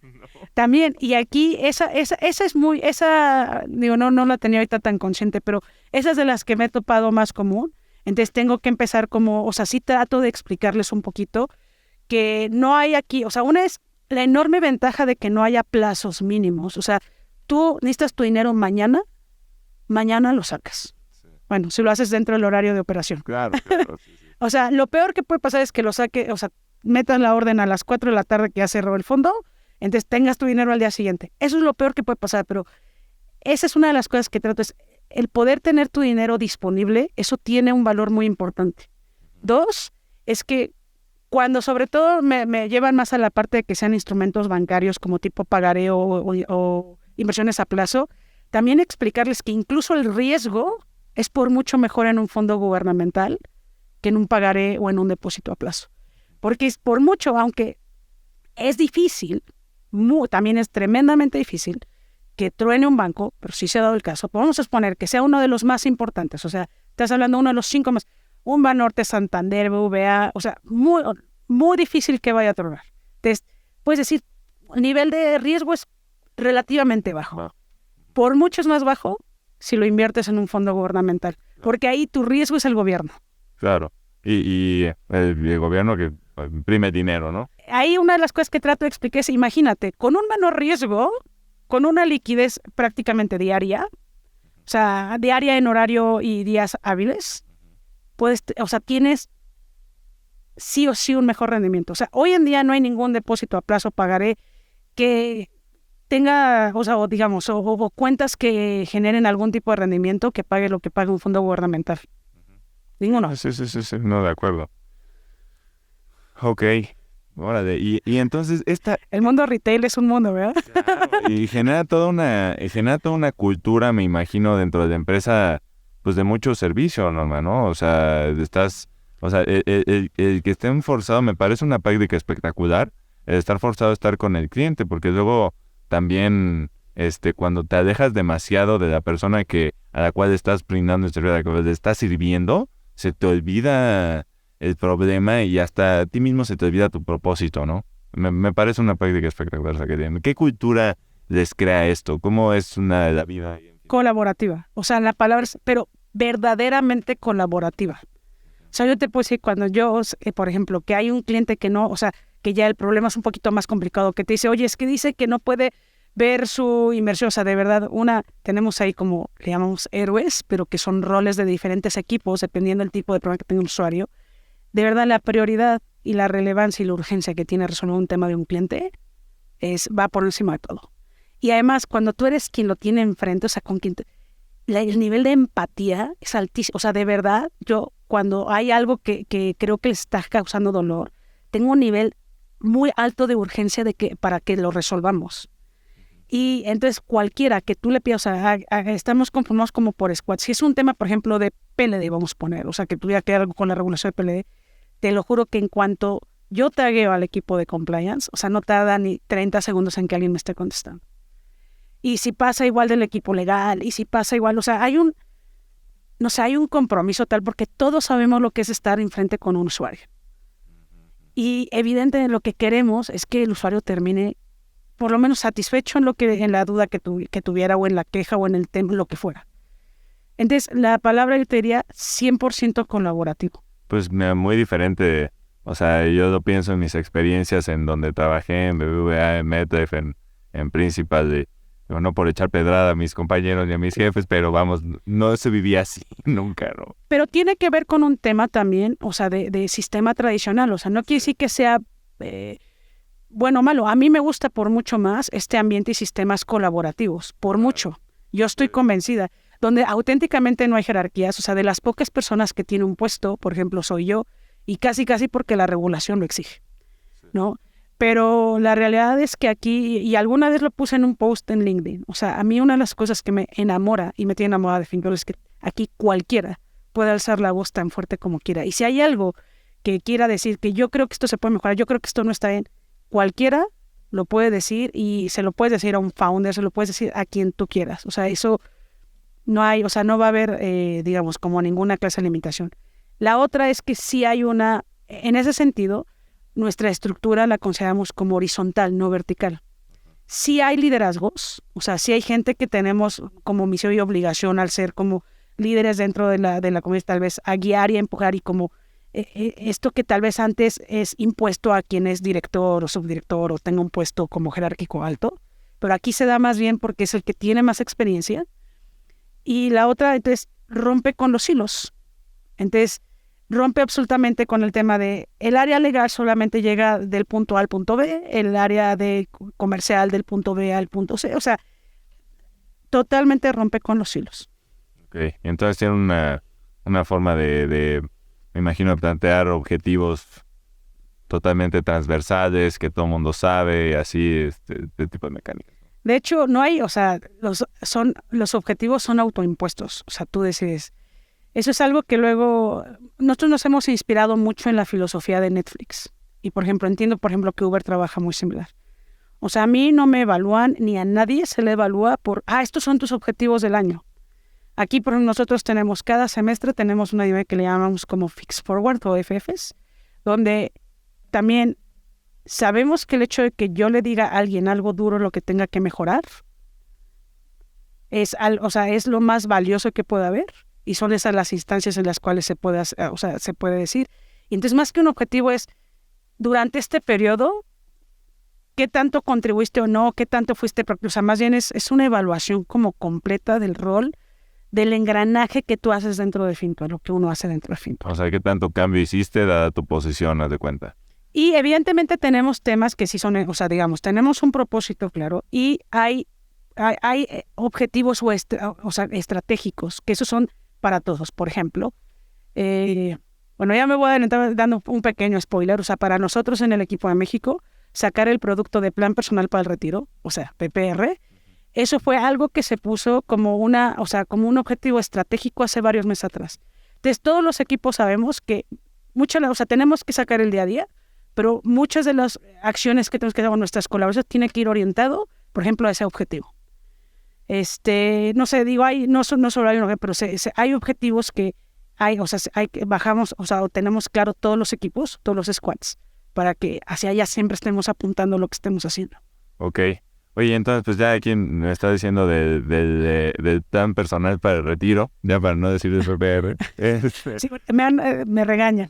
También, y aquí esa es digo, no la tenía ahorita tan consciente, pero esa es de las que me he topado más común. Entonces tengo que empezar sí trato de explicarles un poquito que no hay aquí, una es la enorme ventaja de que no haya plazos mínimos. Tú necesitas tu dinero mañana lo sacas. Sí. Bueno, si lo haces dentro del horario de operación. Claro. Sí. Lo peor que puede pasar es que lo saque, metas la orden a las 4 de la tarde que ya cerró el fondo, entonces tengas tu dinero al día siguiente. Eso es lo peor que puede pasar, pero esa es una de las cosas que trato, es el poder tener tu dinero disponible, eso tiene un valor muy importante. 2, es que cuando sobre todo me llevan más a la parte de que sean instrumentos bancarios como tipo pagaré o inversiones a plazo, también explicarles que incluso el riesgo es por mucho mejor en un fondo gubernamental que en un pagaré o en un depósito a plazo. Porque es por mucho, aunque es difícil, también es tremendamente difícil que truene un banco, pero sí se ha dado el caso. Podemos exponer que sea uno de los más importantes, estás hablando de uno de los 5 más, un Banorte, Santander, BBVA, muy, muy difícil que vaya a tronar. Entonces, puedes decir, el nivel de riesgo es relativamente bajo. Por mucho es más bajo si lo inviertes en un fondo gubernamental, porque ahí tu riesgo es el gobierno. Claro, y el gobierno que imprime dinero, ¿no? Ahí una de las cosas que trato de explicar es, imagínate, con un menor riesgo, con una liquidez prácticamente diaria, diaria en horario y días hábiles, tienes sí o sí un mejor rendimiento. Hoy en día no hay ningún depósito a plazo pagaré que tenga, o cuentas que generen algún tipo de rendimiento que pague lo que paga un fondo gubernamental. Ninguno. Sí, no, de acuerdo. Ok, órale, y entonces El mundo retail es un mundo, ¿verdad? Claro, y genera toda una cultura, me imagino, dentro de la empresa, pues de mucho servicio, Norma, ¿no? El que estén forzados, me parece una práctica espectacular, el estar forzado a estar con el cliente, porque luego también, cuando te alejas demasiado de la persona a la cual estás brindando el servicio, a la cual le estás sirviendo, se te olvida el problema y hasta a ti mismo se te olvida tu propósito, ¿no? Me parece una práctica espectacular esa que tienen. ¿Qué cultura les crea esto? ¿Cómo es la vida? Colaborativa. La palabra es, pero verdaderamente colaborativa. Yo te puedo decir, cuando yo, por ejemplo, que hay un cliente que no, que ya el problema es un poquito más complicado, que te dice, oye, es que dice que no puede ver su inversión. De verdad, tenemos ahí como, le llamamos héroes, pero que son roles de diferentes equipos, dependiendo del tipo de problema que tenga el usuario. De verdad, la prioridad y la relevancia y la urgencia que tiene resolver un tema de un cliente va por encima de todo. Y además, cuando tú eres quien lo tiene enfrente, con quien el nivel de empatía es altísimo. De verdad, yo cuando hay algo que creo que les está causando dolor, tengo un nivel muy alto de urgencia para que lo resolvamos. Y entonces cualquiera que tú le pidas, estamos conformados como por squad. Si es un tema, por ejemplo, de PLD, vamos a poner, que tuviera que ver algo con la regulación de PLD, te lo juro que en cuanto yo tagueo al equipo de compliance, no tarda ni 30 segundos en que alguien me esté contestando. Y si pasa igual del equipo legal, y si pasa igual, hay un compromiso tal, porque todos sabemos lo que es estar enfrente con un usuario. Y evidentemente lo que queremos es que el usuario termine por lo menos satisfecho en la duda que tuviera, o en la queja, o en el tema, lo que fuera. Entonces, la palabra yo te diría 100% colaborativo. Pues muy diferente. Yo lo pienso en mis experiencias en donde trabajé, en BBVA, en Medref, en Principal, no por echar pedrada a mis compañeros ni a mis jefes, pero vamos, no se vivía así nunca, ¿no? Pero tiene que ver con un tema también, de sistema tradicional. No quiere decir que sea bueno o malo. A mí me gusta por mucho más este ambiente y sistemas colaborativos, por mucho. Yo estoy convencida, donde auténticamente no hay jerarquías, de las pocas personas que tiene un puesto, por ejemplo, soy yo, y casi porque la regulación lo exige, ¿no? Pero la realidad es que aquí, y alguna vez lo puse en un post en LinkedIn, a mí una de las cosas que me enamora y me tiene enamorada de Fincore es que aquí cualquiera puede alzar la voz tan fuerte como quiera. Y si hay algo que quiera decir que yo creo que esto se puede mejorar, yo creo que esto no está bien, cualquiera lo puede decir y se lo puedes decir a un founder, se lo puedes decir a quien tú quieras. O sea, eso no hay, o sea, no va a haber, digamos, como ninguna clase de limitación. La otra es que sí hay en ese sentido, nuestra estructura la consideramos como horizontal, no vertical. Sí hay liderazgos, o sea, sí hay gente que tenemos como misión y obligación al ser como líderes dentro de la comunidad, tal vez a guiar y a empujar y como esto que tal vez antes es impuesto a quien es director o subdirector o tenga un puesto como jerárquico alto, pero aquí se da más bien porque es el que tiene más experiencia. Y la otra, entonces, rompe con los hilos. Entonces, rompe absolutamente con el tema de el área legal solamente llega del punto A al punto B, el área de comercial del punto B al punto C, o sea, totalmente rompe con los hilos. Ok, entonces tiene una forma de, me imagino, plantear objetivos totalmente transversales, que todo el mundo sabe, y así, este tipo de mecánicas. De hecho, no hay, o sea, los objetivos son autoimpuestos, o sea, tú decides. Eso es algo que luego, nosotros nos hemos inspirado mucho en la filosofía de Netflix. Y, por ejemplo, entiendo, que Uber trabaja muy similar. O sea, a mí no me evalúan, ni a nadie se le evalúa por, estos son tus objetivos del año. Aquí, por ejemplo, nosotros cada semestre tenemos una dinámica que le llamamos como Fix Forward o FFs, donde también sabemos que el hecho de que yo le diga a alguien algo duro, lo que tenga que mejorar, es lo más valioso que pueda haber. Y son esas las instancias en las cuales se puede decir. Y entonces, más que un objetivo es, durante este periodo, ¿qué tanto contribuiste o no? ¿Qué tanto fuiste? O sea, más bien es una evaluación como completa del rol, del engranaje que tú haces dentro de Fintual, lo que uno hace dentro de Fintual. O sea, ¿qué tanto cambio hiciste dada tu posición, haz de cuenta? Y evidentemente tenemos temas que sí son, o sea, digamos, tenemos un propósito claro y hay objetivos estratégicos, que esos son para todos. Por ejemplo, bueno, ya me voy a adelantar dando un pequeño spoiler. O sea, para nosotros en el equipo de México, sacar el producto de Plan Personal para el Retiro, o sea, PPR, eso fue algo que se puso como un objetivo estratégico hace varios meses atrás. Entonces, todos los equipos sabemos que tenemos que sacar el día a día, pero muchas de las acciones que tenemos que hacer con nuestras colaboraciones tienen que ir orientado, por ejemplo, a ese objetivo. No sé, digo, no solo hay uno, pero hay objetivos que bajamos, o tenemos claro todos los equipos, todos los squads, para que hacia allá siempre estemos apuntando lo que estemos haciendo. Ok. Oye, entonces, pues ya aquí me está diciendo del plan personal para el retiro, ya para no decir de PPR. Sí, me regañan.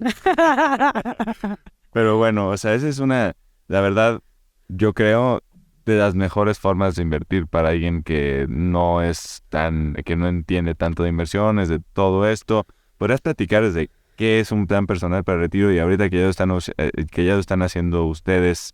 Pero bueno, o sea, esa es la verdad, yo creo, de las mejores formas de invertir para alguien que no entiende tanto de inversiones, de todo esto. ¿Podrías platicar desde qué es un plan personal para el retiro y ahorita que ya lo están haciendo ustedes,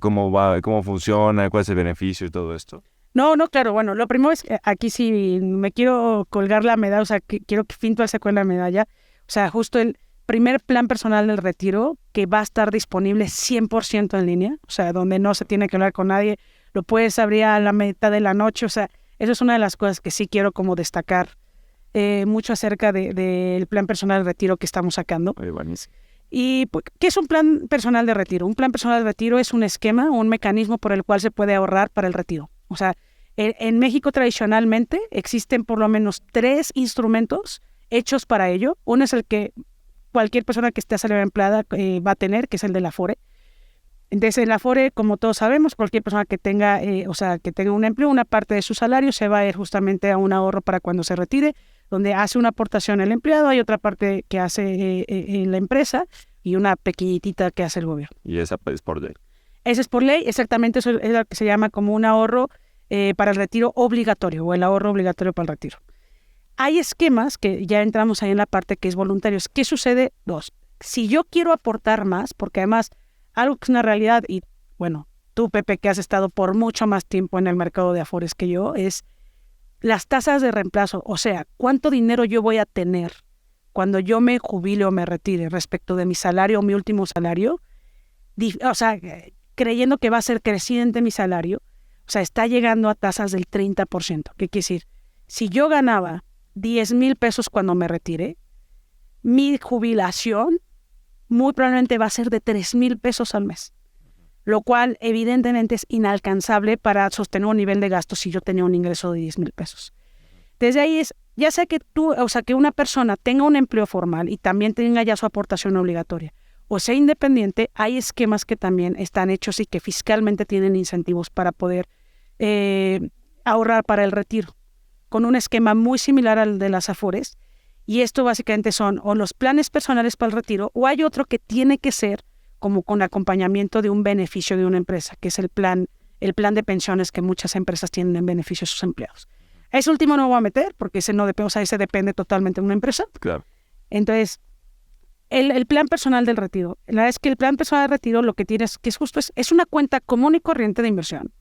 cómo funciona, cuál es el beneficio y todo esto? No, claro, bueno, lo primero es que aquí sí me quiero colgar la medalla, o sea, quiero que Fintual se cuelgue la medalla, o sea, justo el primer plan personal del retiro que va a estar disponible 100% en línea, o sea, donde no se tiene que hablar con nadie, lo puedes abrir a la mitad de la noche, o sea, eso es una de las cosas que sí quiero como destacar mucho acerca del plan personal de retiro que estamos sacando. Buenísimo. ¿Y qué es un plan personal de retiro? Un plan personal de retiro es un esquema, un mecanismo por el cual se puede ahorrar para el retiro. O sea, en México tradicionalmente existen por lo menos 3 instrumentos hechos para ello. Uno es el que cualquier persona que esté asalariada empleada va a tener, que es el del Afore. Entonces, el Afore, como todos sabemos, cualquier persona que tenga un empleo, una parte de su salario se va a ir justamente a un ahorro para cuando se retire, donde hace una aportación el empleado, hay otra parte que hace la empresa y una pequeñitita que hace el gobierno. Y esa es por ley. Ese es por ley, exactamente, eso es lo que se llama como un ahorro para el retiro obligatorio o el ahorro obligatorio para el retiro. Hay esquemas que ya entramos ahí en la parte que es voluntarios. ¿Qué sucede? 2. Si yo quiero aportar más, porque además algo que es una realidad, y bueno, tú, Pepe, que has estado por mucho más tiempo en el mercado de Afores que yo, es las tasas de reemplazo, o sea, cuánto dinero yo voy a tener cuando yo me jubile o me retire respecto de mi salario o mi último salario, o sea, creyendo que va a ser creciente mi salario, o sea, está llegando a tasas del 30%. ¿Qué quiere decir? Si yo ganaba 10,000 pesos cuando me retire, mi jubilación muy probablemente va a ser de 3,000 pesos al mes. lo cual evidentemente es inalcanzable para sostener un nivel de gasto si yo tenía un ingreso de 10,000 pesos. Desde ahí es, ya sea que que una persona tenga un empleo formal y también tenga ya su aportación obligatoria, o sea independiente, hay esquemas que también están hechos y que fiscalmente tienen incentivos para poder ahorrar para el retiro, con un esquema muy similar al de las Afores. Y esto básicamente son o los planes personales para el retiro, o hay otro que tiene que ser como con acompañamiento de un beneficio de una empresa, que es el plan de pensiones que muchas empresas tienen en beneficio a sus empleados. Ese último no voy a meter porque ese no depende, ese depende totalmente de una empresa. Claro. Entonces, el plan personal del retiro. La verdad es que el plan personal del retiro lo que tienes, que es justo, es una cuenta común y corriente de inversión.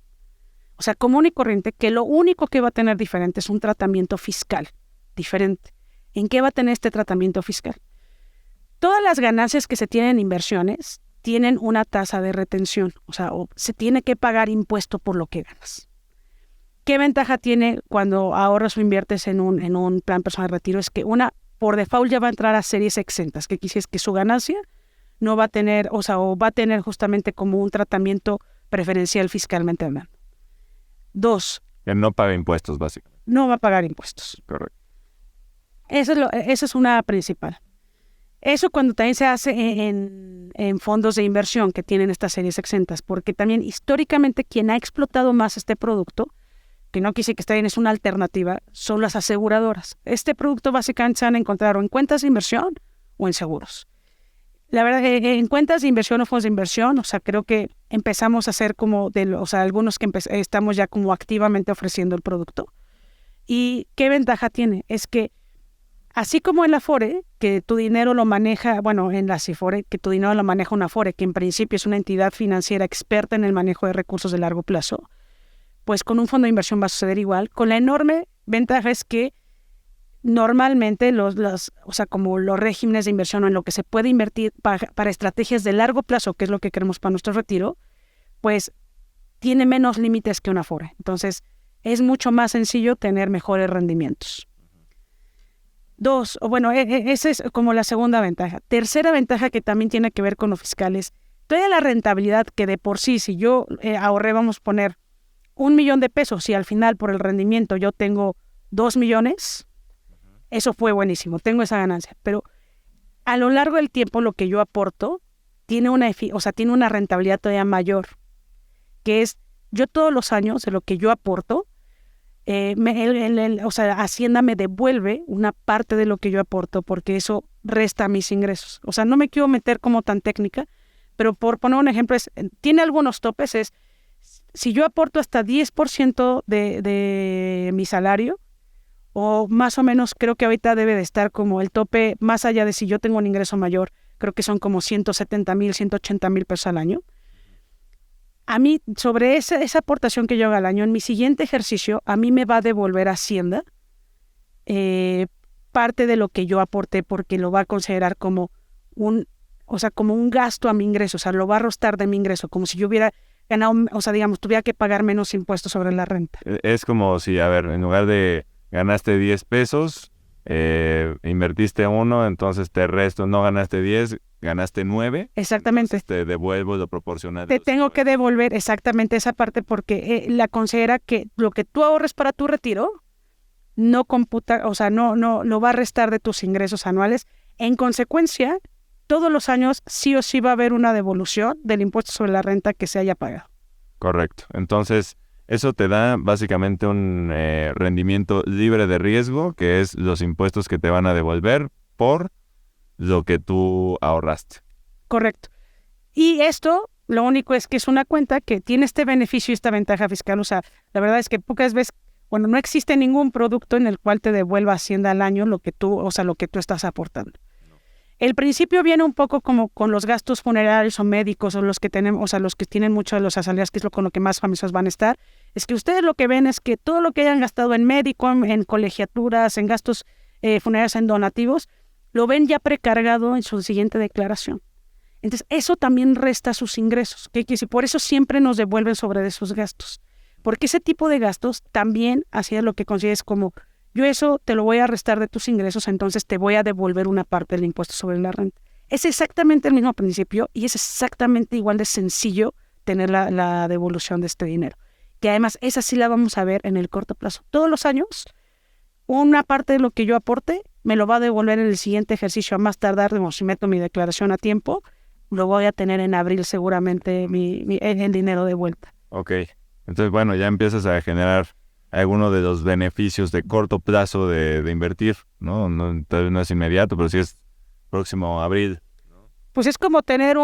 O sea, común y corriente, que lo único que va a tener diferente es un tratamiento fiscal diferente. ¿En qué va a tener este tratamiento fiscal? Todas las ganancias que se tienen en inversiones tienen una tasa de retención. O sea, se tiene que pagar impuesto por lo que ganas. ¿Qué ventaja tiene cuando ahorras o inviertes en un plan personal de retiro? Es que por default ya va a entrar a series exentas, que quisiera que su ganancia no va a tener, o va a tener justamente como un tratamiento preferencial fiscalmente hablando. 2. Que no paga impuestos, básicamente. No va a pagar impuestos. Correcto. Esa es una principal. Eso cuando también se hace en fondos de inversión que tienen estas series exentas, porque también históricamente quien ha explotado más este producto, que no quise que esté bien, es una alternativa, son las aseguradoras. Este producto básicamente se van a encontrar o en cuentas de inversión o en seguros. La verdad, en cuentas de inversión o fondos de inversión, o sea, creo que empezamos a hacer como, algunos que estamos ya como activamente ofreciendo el producto. ¿Y qué ventaja tiene? Es que así como en la Afore, que tu dinero lo maneja, en la Cifore, que tu dinero lo maneja una Afore, que en principio es una entidad financiera experta en el manejo de recursos de largo plazo, pues con un fondo de inversión va a suceder igual. Con la enorme ventaja es que normalmente como los regímenes de inversión o en lo que se puede invertir para estrategias de largo plazo, que es lo que queremos para nuestro retiro, pues tiene menos límites que una Afore. Entonces, es mucho más sencillo tener mejores rendimientos. 2, esa es como la segunda ventaja. Tercera ventaja que también tiene que ver con lo fiscal es toda la rentabilidad que de por sí, si yo ahorré, vamos a poner 1 millón de pesos, si al final por el rendimiento yo tengo 2 millones, eso fue buenísimo, tengo esa ganancia. Pero a lo largo del tiempo lo que yo aporto tiene una rentabilidad todavía mayor, que es yo todos los años de lo que yo aporto, Hacienda me devuelve una parte de lo que yo aporto porque eso resta mis ingresos. O sea, no me quiero meter como tan técnica, pero por poner un ejemplo, tiene algunos topes, si yo aporto hasta 10% de mi salario, o más o menos creo que ahorita debe de estar como el tope, más allá de si yo tengo un ingreso mayor, creo que son como 170,000, 180,000 pesos al año. A mí, sobre esa aportación que yo haga al año, en mi siguiente ejercicio, a mí me va a devolver Hacienda parte de lo que yo aporté porque lo va a considerar como un gasto a mi ingreso, o sea, lo va a restar de mi ingreso, como si yo hubiera ganado, tuviera que pagar menos impuestos sobre la renta. Es como si, en lugar de ganaste 10 pesos, invertiste 1, entonces te resto, no ganaste 10, ganaste 9. Exactamente. Te devuelvo lo proporcional. Te tengo que devolver exactamente esa parte porque la considera que lo que tú ahorres para tu retiro no computa, no lo va a restar de tus ingresos anuales. En consecuencia, todos los años sí o sí va a haber una devolución del impuesto sobre la renta que se haya pagado. Correcto. Entonces, eso te da básicamente un rendimiento libre de riesgo, que es los impuestos que te van a devolver por lo que tú ahorraste. Correcto. Y esto, lo único es que es una cuenta que tiene este beneficio y esta ventaja fiscal. O sea, la verdad es que pocas veces, no existe ningún producto en el cual te devuelva Hacienda al año lo que tú estás aportando. El principio viene un poco como con los gastos funerarios o médicos o los que tenemos, los que tienen mucho de los asalariados, que es con lo que más famosos van a estar. Es que ustedes lo que ven es que todo lo que hayan gastado en médico, en colegiaturas, en gastos funerarios, en donativos, lo ven ya precargado en su siguiente declaración. Entonces, eso también resta sus ingresos. Y por eso siempre nos devuelven sobre esos gastos. Porque ese tipo de gastos también hacía lo que consideres como, yo eso te lo voy a restar de tus ingresos, entonces te voy a devolver una parte del impuesto sobre la renta. Es exactamente el mismo principio y es exactamente igual de sencillo tener la devolución de este dinero. Que además esa sí la vamos a ver en el corto plazo. Todos los años, una parte de lo que yo aporte me lo va a devolver en el siguiente ejercicio, a más tardar, si meto mi declaración a tiempo, lo voy a tener en abril seguramente el dinero de vuelta. Ok, entonces bueno, ya empiezas a generar alguno de los beneficios de corto plazo de invertir, ¿no? Tal vez no es inmediato, pero sí es próximo abril. Pues es como tener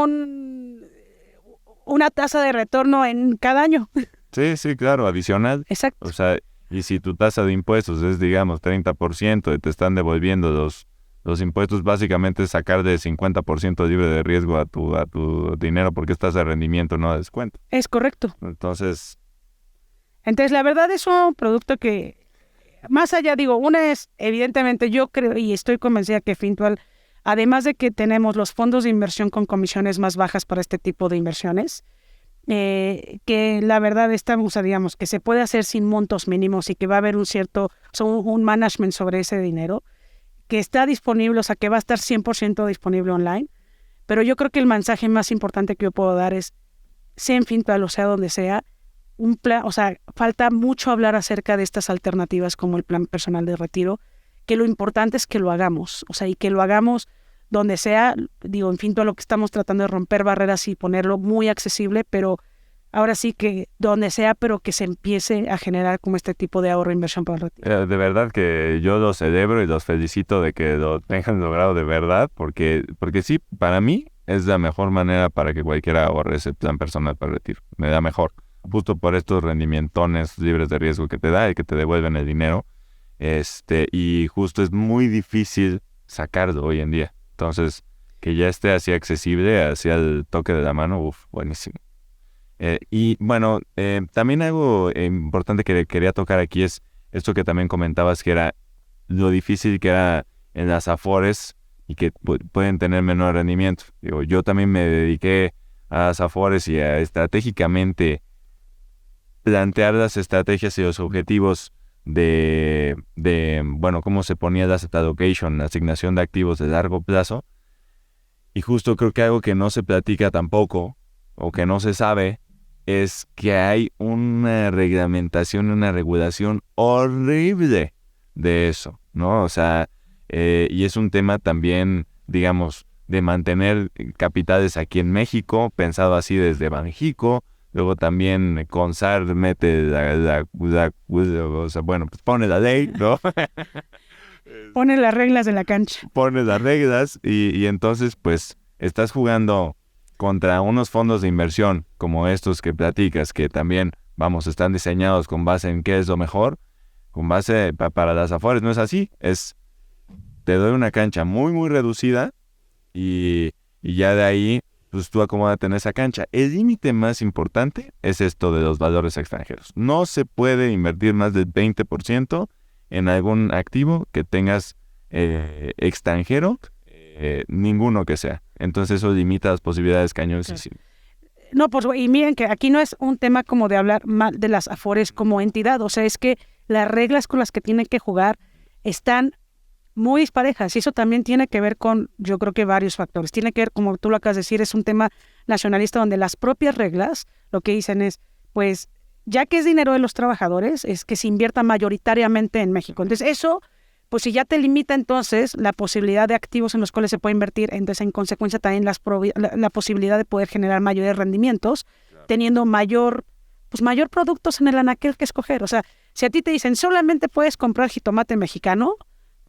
una tasa de retorno en cada año. Sí, claro, adicional. Exacto. O sea, y si tu tasa de impuestos es, digamos, 30% y te están devolviendo los impuestos, básicamente es sacar de 50% libre de riesgo a tu dinero porque estás de rendimiento, no a descuento. Es correcto. Entonces, la verdad es un producto que, más allá, una es, evidentemente, yo creo y estoy convencida que Fintual, además de que tenemos los fondos de inversión con comisiones más bajas para este tipo de inversiones, que la verdad digamos, que se puede hacer sin montos mínimos y que va a haber un management sobre ese dinero, que está disponible, o sea, que va a estar 100% disponible online. Pero yo creo que el mensaje más importante que yo puedo dar es, sea en Fintual o sea donde sea, falta mucho hablar acerca de estas alternativas como el plan personal de retiro, que lo importante es que lo hagamos, y que lo hagamos donde sea. En Fintual lo que estamos tratando de romper barreras y ponerlo muy accesible, pero ahora sí que donde sea, pero que se empiece a generar como este tipo de ahorro e inversión para el retiro. de verdad que yo los celebro y los felicito de que lo tengan logrado de verdad, porque sí, para mí es la mejor manera para que cualquiera ahorre ese plan personal para el retiro. Me da mejor, justo por estos rendimientones libres de riesgo que te da y que te devuelven el dinero. Y justo es muy difícil sacarlo hoy en día. Entonces, que ya esté así accesible, hacia el toque de la mano, buenísimo. Y bueno, también algo importante que quería tocar aquí es esto que también comentabas, que era lo difícil que era en las Afores y que pueden tener menor rendimiento. Yo también me dediqué a las Afores y a estratégicamente plantear las estrategias y los objetivos de cómo se ponía el asset allocation, la asignación de activos de largo plazo. Y justo creo que algo que no se platica tampoco, o que no se sabe, es que hay una reglamentación, una regulación horrible de eso, ¿no? O sea, y es un tema también, digamos, de mantener capitales aquí en México, pensado así desde Banxico. Luego también CONSAR mete pues pone la ley, ¿no? Pone las reglas de la cancha. Pone las reglas y entonces pues estás jugando contra unos fondos de inversión como estos que platicas, que también, están diseñados con base en qué es lo mejor, con base para las Afores. No es así, te doy una cancha muy, muy reducida y ya de ahí pues tú acomódate en esa cancha. El límite más importante es esto de los valores extranjeros. No se puede invertir más del 20% en algún activo que tengas extranjero, ninguno que sea. Entonces eso limita las posibilidades cañonísimas. No, pues y miren que aquí no es un tema como de hablar mal de las Afores como entidad, es que las reglas con las que tienen que jugar están muy disparejas y eso también tiene que ver con, yo creo que varios factores. Tiene que ver, como tú lo acabas de decir, es un tema nacionalista donde las propias reglas lo que dicen es, pues, ya que es dinero de los trabajadores, es que se invierta mayoritariamente en México. Entonces eso, pues si ya te limita entonces la posibilidad de activos en los cuales se puede invertir, entonces en consecuencia también la posibilidad de poder generar mayores rendimientos, teniendo mayor productos en el anaquel que escoger. O sea, si a ti te dicen solamente puedes comprar jitomate mexicano,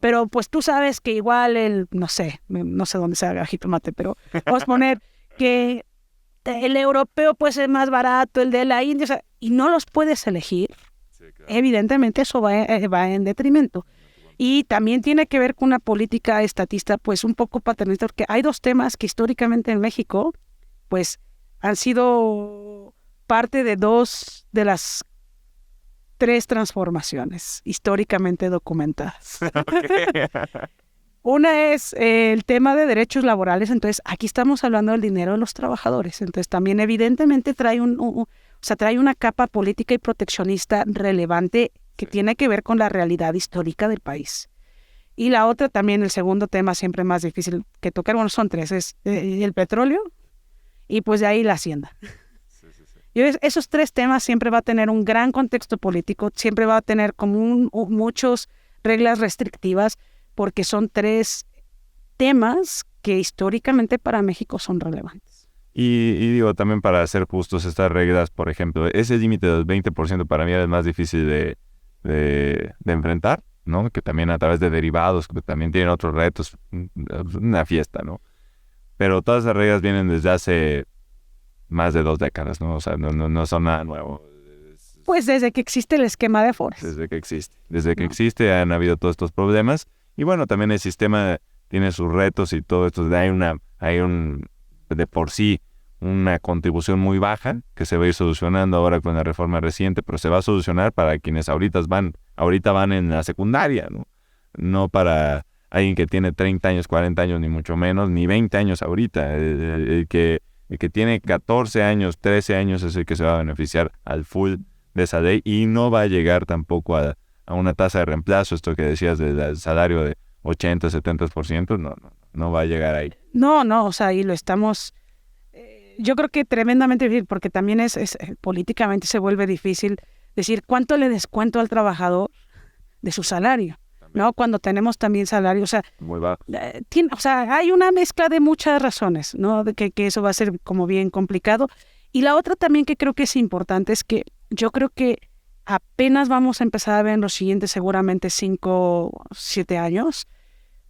pero pues tú sabes que igual no sé dónde se haga jitomate, pero vamos a poner que el europeo puede ser más barato, el de la India, y no los puedes elegir, evidentemente eso va en detrimento. Y también tiene que ver con una política estatista, pues un poco paternalista, porque hay dos temas que históricamente en México, pues han sido parte de dos de las 3 transformaciones históricamente documentadas. Okay. Una es el tema de derechos laborales, entonces aquí estamos hablando del dinero de los trabajadores, entonces también evidentemente trae una capa política y proteccionista relevante que tiene que ver con la realidad histórica del país. Y la otra también, el segundo tema siempre más difícil que tocar, son 3, es el petróleo y pues de ahí la hacienda. Esos tres temas siempre va a tener un gran contexto político, siempre va a tener como muchas reglas restrictivas, porque son tres temas que históricamente para México son relevantes. Y digo, también para ser justos, estas reglas, por ejemplo, ese límite del 20% para mí es más difícil de enfrentar, ¿no? Que también a través de derivados, que también tienen otros retos, una fiesta, ¿no? Pero todas esas reglas vienen desde hace más de 2 décadas, ¿no? O sea, no son nada nuevo. Pues desde que existe el esquema de Afores. Desde que existe. Desde que existe han habido todos estos problemas. Y bueno, también el sistema tiene sus retos y todo esto. De por sí una contribución muy baja que se va a ir solucionando ahora con la reforma reciente, pero se va a solucionar para quienes ahorita van en la secundaria, ¿no? No para alguien que tiene 30 años, 40 años, ni mucho menos, ni 20 años ahorita. El que tiene 14 años, 13 años es el que se va a beneficiar al full de esa ley y no va a llegar tampoco a una tasa de reemplazo, esto que decías del salario de 80, 70%, no va a llegar ahí. No, o sea, y lo estamos... yo creo que tremendamente difícil, porque también políticamente se vuelve difícil decir cuánto le descuento al trabajador de su salario, también. ¿No? Cuando tenemos también salario, o sea, muy bajo. Hay una mezcla de muchas razones, ¿no? De que eso va a ser como bien complicado. Y la otra también que creo que es importante es que yo creo que apenas vamos a empezar a ver en los siguientes seguramente 5 o 7 años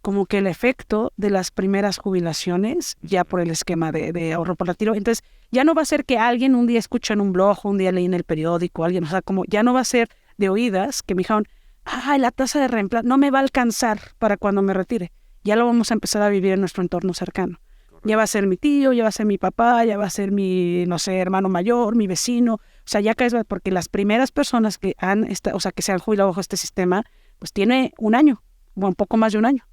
como que el efecto de las primeras jubilaciones ya por el esquema de ahorro por retiro. Entonces ya no va a ser que alguien un día escuchó en un blog, un día leí en el periódico, alguien, o sea, como ya no va a ser de oídas que me dijeron, la tasa de reemplazo no me va a alcanzar para cuando me retire. Ya lo vamos a empezar a vivir en nuestro entorno cercano. Correcto. Ya va a ser mi tío, ya va a ser mi papá, ya va a ser mi, no sé, hermano mayor, mi vecino. O sea, ya caes, porque las primeras personas que que se han jubilado bajo este sistema, pues tiene un año, o un poco más de un año.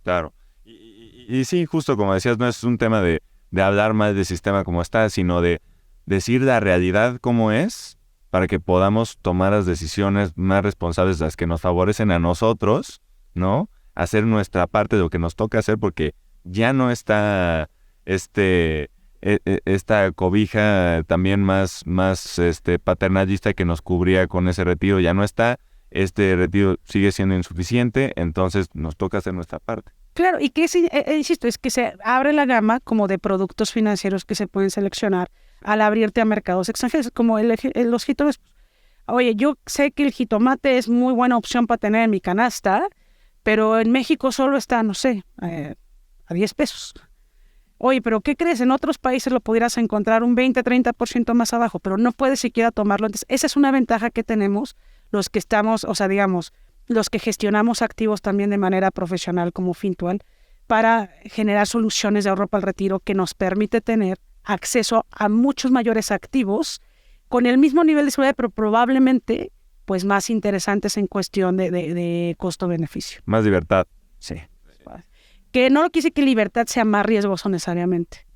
Claro. Y sí, justo como decías, no es un tema de hablar mal del sistema como está, sino de decir la realidad como es para que podamos tomar las decisiones más responsables, las que nos favorecen a nosotros, ¿no? Hacer nuestra parte de lo que nos toca hacer, porque ya no está esta cobija también más paternalista que nos cubría con ese retiro, ya no está. Este retiro sigue siendo insuficiente, entonces nos toca hacer nuestra parte. Claro, y que insisto, es que se abre la gama como de productos financieros que se pueden seleccionar al abrirte a mercados extranjeros, como los jitomates. Oye, yo sé que el jitomate es muy buena opción para tener en mi canasta, pero en México solo está, no sé, a 10 pesos. Oye, pero ¿qué crees? En otros países lo pudieras encontrar un 20-30% más abajo, pero no puedes siquiera tomarlo. Entonces, esa es una ventaja que tenemos los que estamos, o sea, digamos, los que gestionamos activos también de manera profesional como Fintual, para generar soluciones de ahorro para el retiro que nos permite tener acceso a muchos mayores activos con el mismo nivel de seguridad, pero probablemente pues más interesantes en cuestión de costo-beneficio. Más libertad. Sí. Que no quiere decir que libertad sea más riesgoso necesariamente.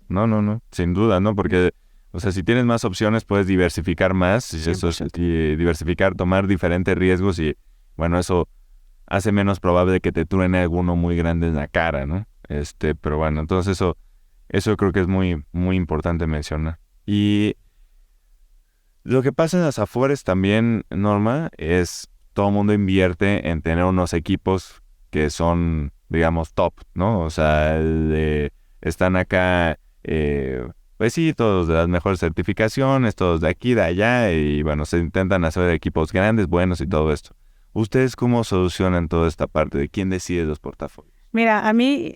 No, sin duda, ¿no? Porque, o sea, si tienes más opciones puedes diversificar más, y diversificar, tomar diferentes riesgos y, bueno, eso hace menos probable que te truene alguno muy grande en la cara, ¿no? Pero bueno, entonces eso creo que es muy, muy importante mencionar. Y lo que pasa en las Afores también, Norma, es todo el mundo invierte en tener unos equipos que son, digamos, top, ¿no? O sea, están acá, pues sí, todos de las mejores certificaciones, todos de aquí, de allá, y bueno, se intentan hacer equipos grandes, buenos y todo esto. ¿Ustedes cómo solucionan toda esta parte de quién decide los portafolios? Mira, a mí,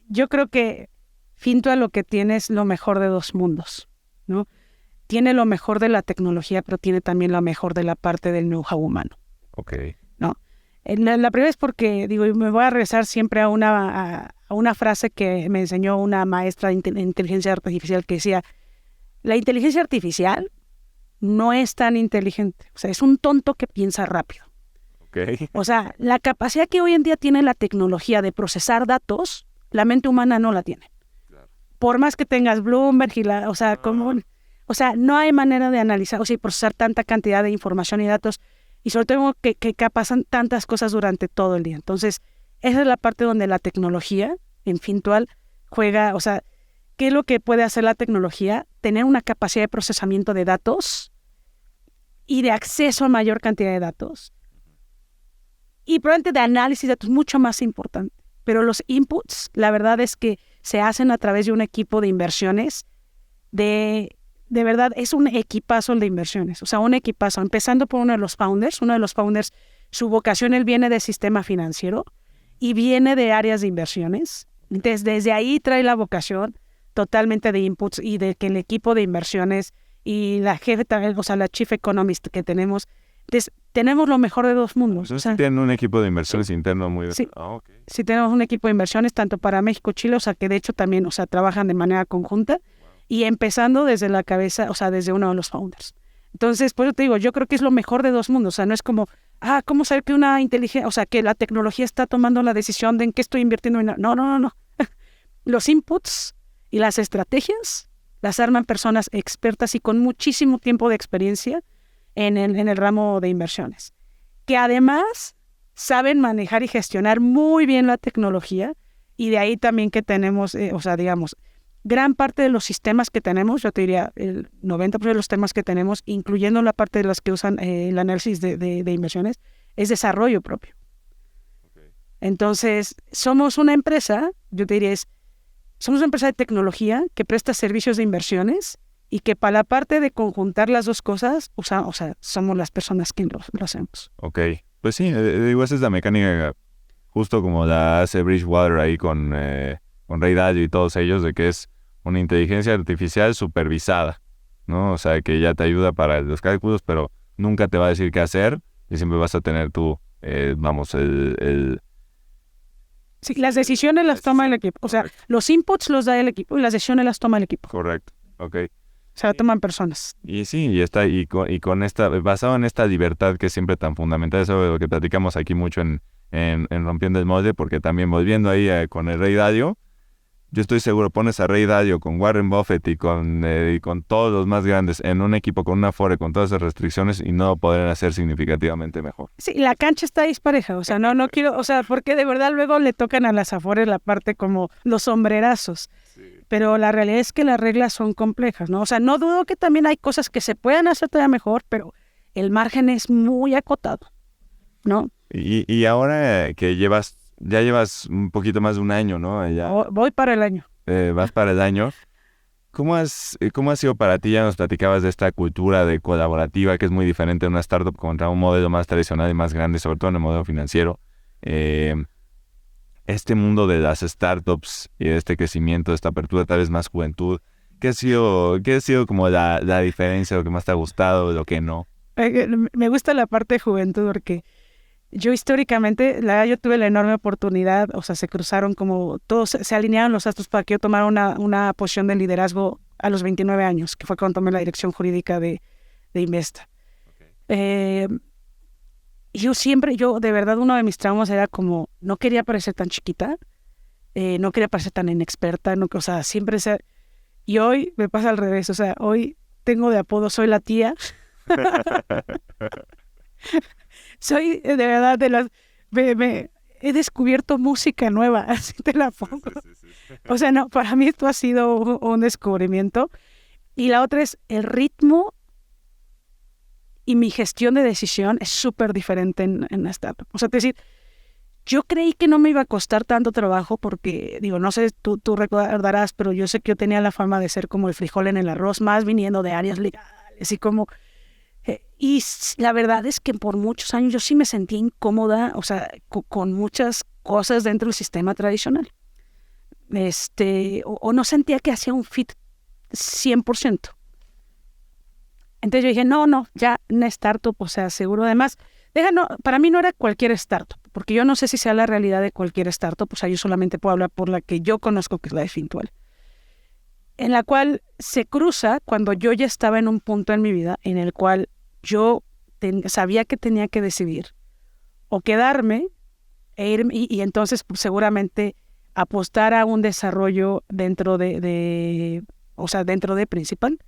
yo creo que Fintual lo que tiene es lo mejor de dos mundos, ¿no? Tiene lo mejor de la tecnología, pero tiene también lo mejor de la parte del know-how humano. Ok. ¿No? La primera es porque, digo, me voy a regresar siempre a una frase que me enseñó una maestra de inteligencia artificial que decía, la inteligencia artificial no es tan inteligente, o sea, es un tonto que piensa rápido. Okay. O sea, la capacidad que hoy en día tiene la tecnología de procesar datos, la mente humana no la tiene. Claro. Por más que tengas Bloomberg y no hay manera de analizar, o sea, y procesar tanta cantidad de información y datos, y sobre todo que pasan tantas cosas durante todo el día. Entonces, esa es la parte donde la tecnología en Fintual juega, o sea, ¿qué es lo que puede hacer la tecnología? Tener una capacidad de procesamiento de datos y de acceso a mayor cantidad de datos. Y probablemente de análisis de datos mucho más importante. Pero los inputs, la verdad es que se hacen a través de un equipo de inversiones. De verdad, es un equipazo el de inversiones. O sea, un equipazo. Empezando por uno de los founders. Uno de los founders, su vocación, él viene del sistema financiero y viene de áreas de inversiones. Entonces, desde ahí trae la vocación totalmente de inputs y de que el equipo de inversiones y la jefe también, o sea, la chief economist que tenemos, entonces, tenemos lo mejor de dos mundos. Entonces, o sea, tienen un equipo de inversiones interno muy... Sí. Okay. Sí, tenemos un equipo de inversiones tanto para México y Chile, o sea, que de hecho también, o sea, trabajan de manera conjunta y empezando desde la cabeza, o sea, desde uno de los founders. Entonces, pues yo te digo, yo creo que es lo mejor de dos mundos, o sea, no es como, ¿cómo saber que una inteligencia, o sea, que la tecnología está tomando la decisión de en qué estoy invirtiendo? No. Los inputs y las estrategias las arman personas expertas y con muchísimo tiempo de experiencia en el ramo de inversiones, que además saben manejar y gestionar muy bien la tecnología, y de ahí también que tenemos, o sea, digamos, gran parte de los sistemas que tenemos, yo te diría el 90% de los temas que tenemos, incluyendo la parte de las que usan el análisis de inversiones, es desarrollo propio. Okay. Entonces, somos una empresa, yo te diría, somos una empresa de tecnología que presta servicios de inversiones y que para la parte de conjuntar las dos cosas, o sea, somos las personas que lo hacemos. Ok, pues sí, digo, esa es la mecánica justo como la hace Bridgewater ahí con Ray Dalio y todos ellos, de que es una inteligencia artificial supervisada, ¿no? O sea, que ya te ayuda para los cálculos, pero nunca te va a decir qué hacer y siempre vas a tener tú, Sí, las decisiones las toma el equipo. O sea, los inputs los da el equipo y las decisiones las toma el equipo. Correcto, ok. O sea, toman personas. Y sí, y con esta, basado en esta libertad que es siempre tan fundamental, eso es lo que platicamos aquí mucho en Rompiendo el Molde, porque también volviendo ahí con el Ray Dalio, yo estoy seguro, pones a Ray Dalio con Warren Buffett y con todos los más grandes en un equipo con una Afore, con todas esas restricciones, y no podrán hacer significativamente mejor. Sí, la cancha está dispareja, o sea, no quiero, o sea, porque de verdad luego le tocan a las Afores la parte como los sombrerazos. Sí. Pero la realidad es que las reglas son complejas, ¿no? O sea, no dudo que también hay cosas que se puedan hacer todavía mejor, pero el margen es muy acotado, ¿no? Y ahora que ya llevas un poquito más de un año, ¿no? Voy para el año. Vas para el año. ¿Cómo ha sido para ti? Ya nos platicabas de esta cultura de colaborativa que es muy diferente de una startup contra un modelo más tradicional y más grande, sobre todo en el modelo financiero. Este mundo de las startups y de este crecimiento, de esta apertura, tal vez más juventud, ¿qué ha sido como la diferencia, lo que más te ha gustado, lo que no? Me gusta la parte de juventud porque yo históricamente, yo tuve la enorme oportunidad, o sea, se cruzaron como todos, se alinearon los astros para que yo tomara una posición de liderazgo a los 29 años, que fue cuando tomé la dirección jurídica de Investa. Okay. Yo de verdad, uno de mis traumas era como, no quería parecer tan chiquita, no quería parecer tan inexperta, o sea, siempre ser... Y hoy me pasa al revés, o sea, hoy tengo de apodo, soy la tía. Soy de verdad de las... he descubierto música nueva, así te la pongo. Sí. O sea, no, para mí esto ha sido un descubrimiento. Y la otra es el ritmo y mi gestión de decisión es súper diferente en la startup. O sea, es decir, yo creí que no me iba a costar tanto trabajo porque, digo, no sé, tú recordarás, pero yo sé que yo tenía la fama de ser como el frijol en el arroz, más viniendo de áreas legales y como... y la verdad es que por muchos años yo sí me sentía incómoda, o sea, con muchas cosas dentro del sistema tradicional. O no sentía que hacía un fit 100%. Entonces yo dije, no, ya una startup, o sea, seguro. Además, para mí no era cualquier startup, porque yo no sé si sea la realidad de cualquier startup, o sea, yo solamente puedo hablar por la que yo conozco, que es la de Fintual, en la cual se cruza cuando yo ya estaba en un punto en mi vida en el cual yo sabía que tenía que decidir o quedarme e irme, y entonces pues, seguramente apostar a un desarrollo dentro de Principal,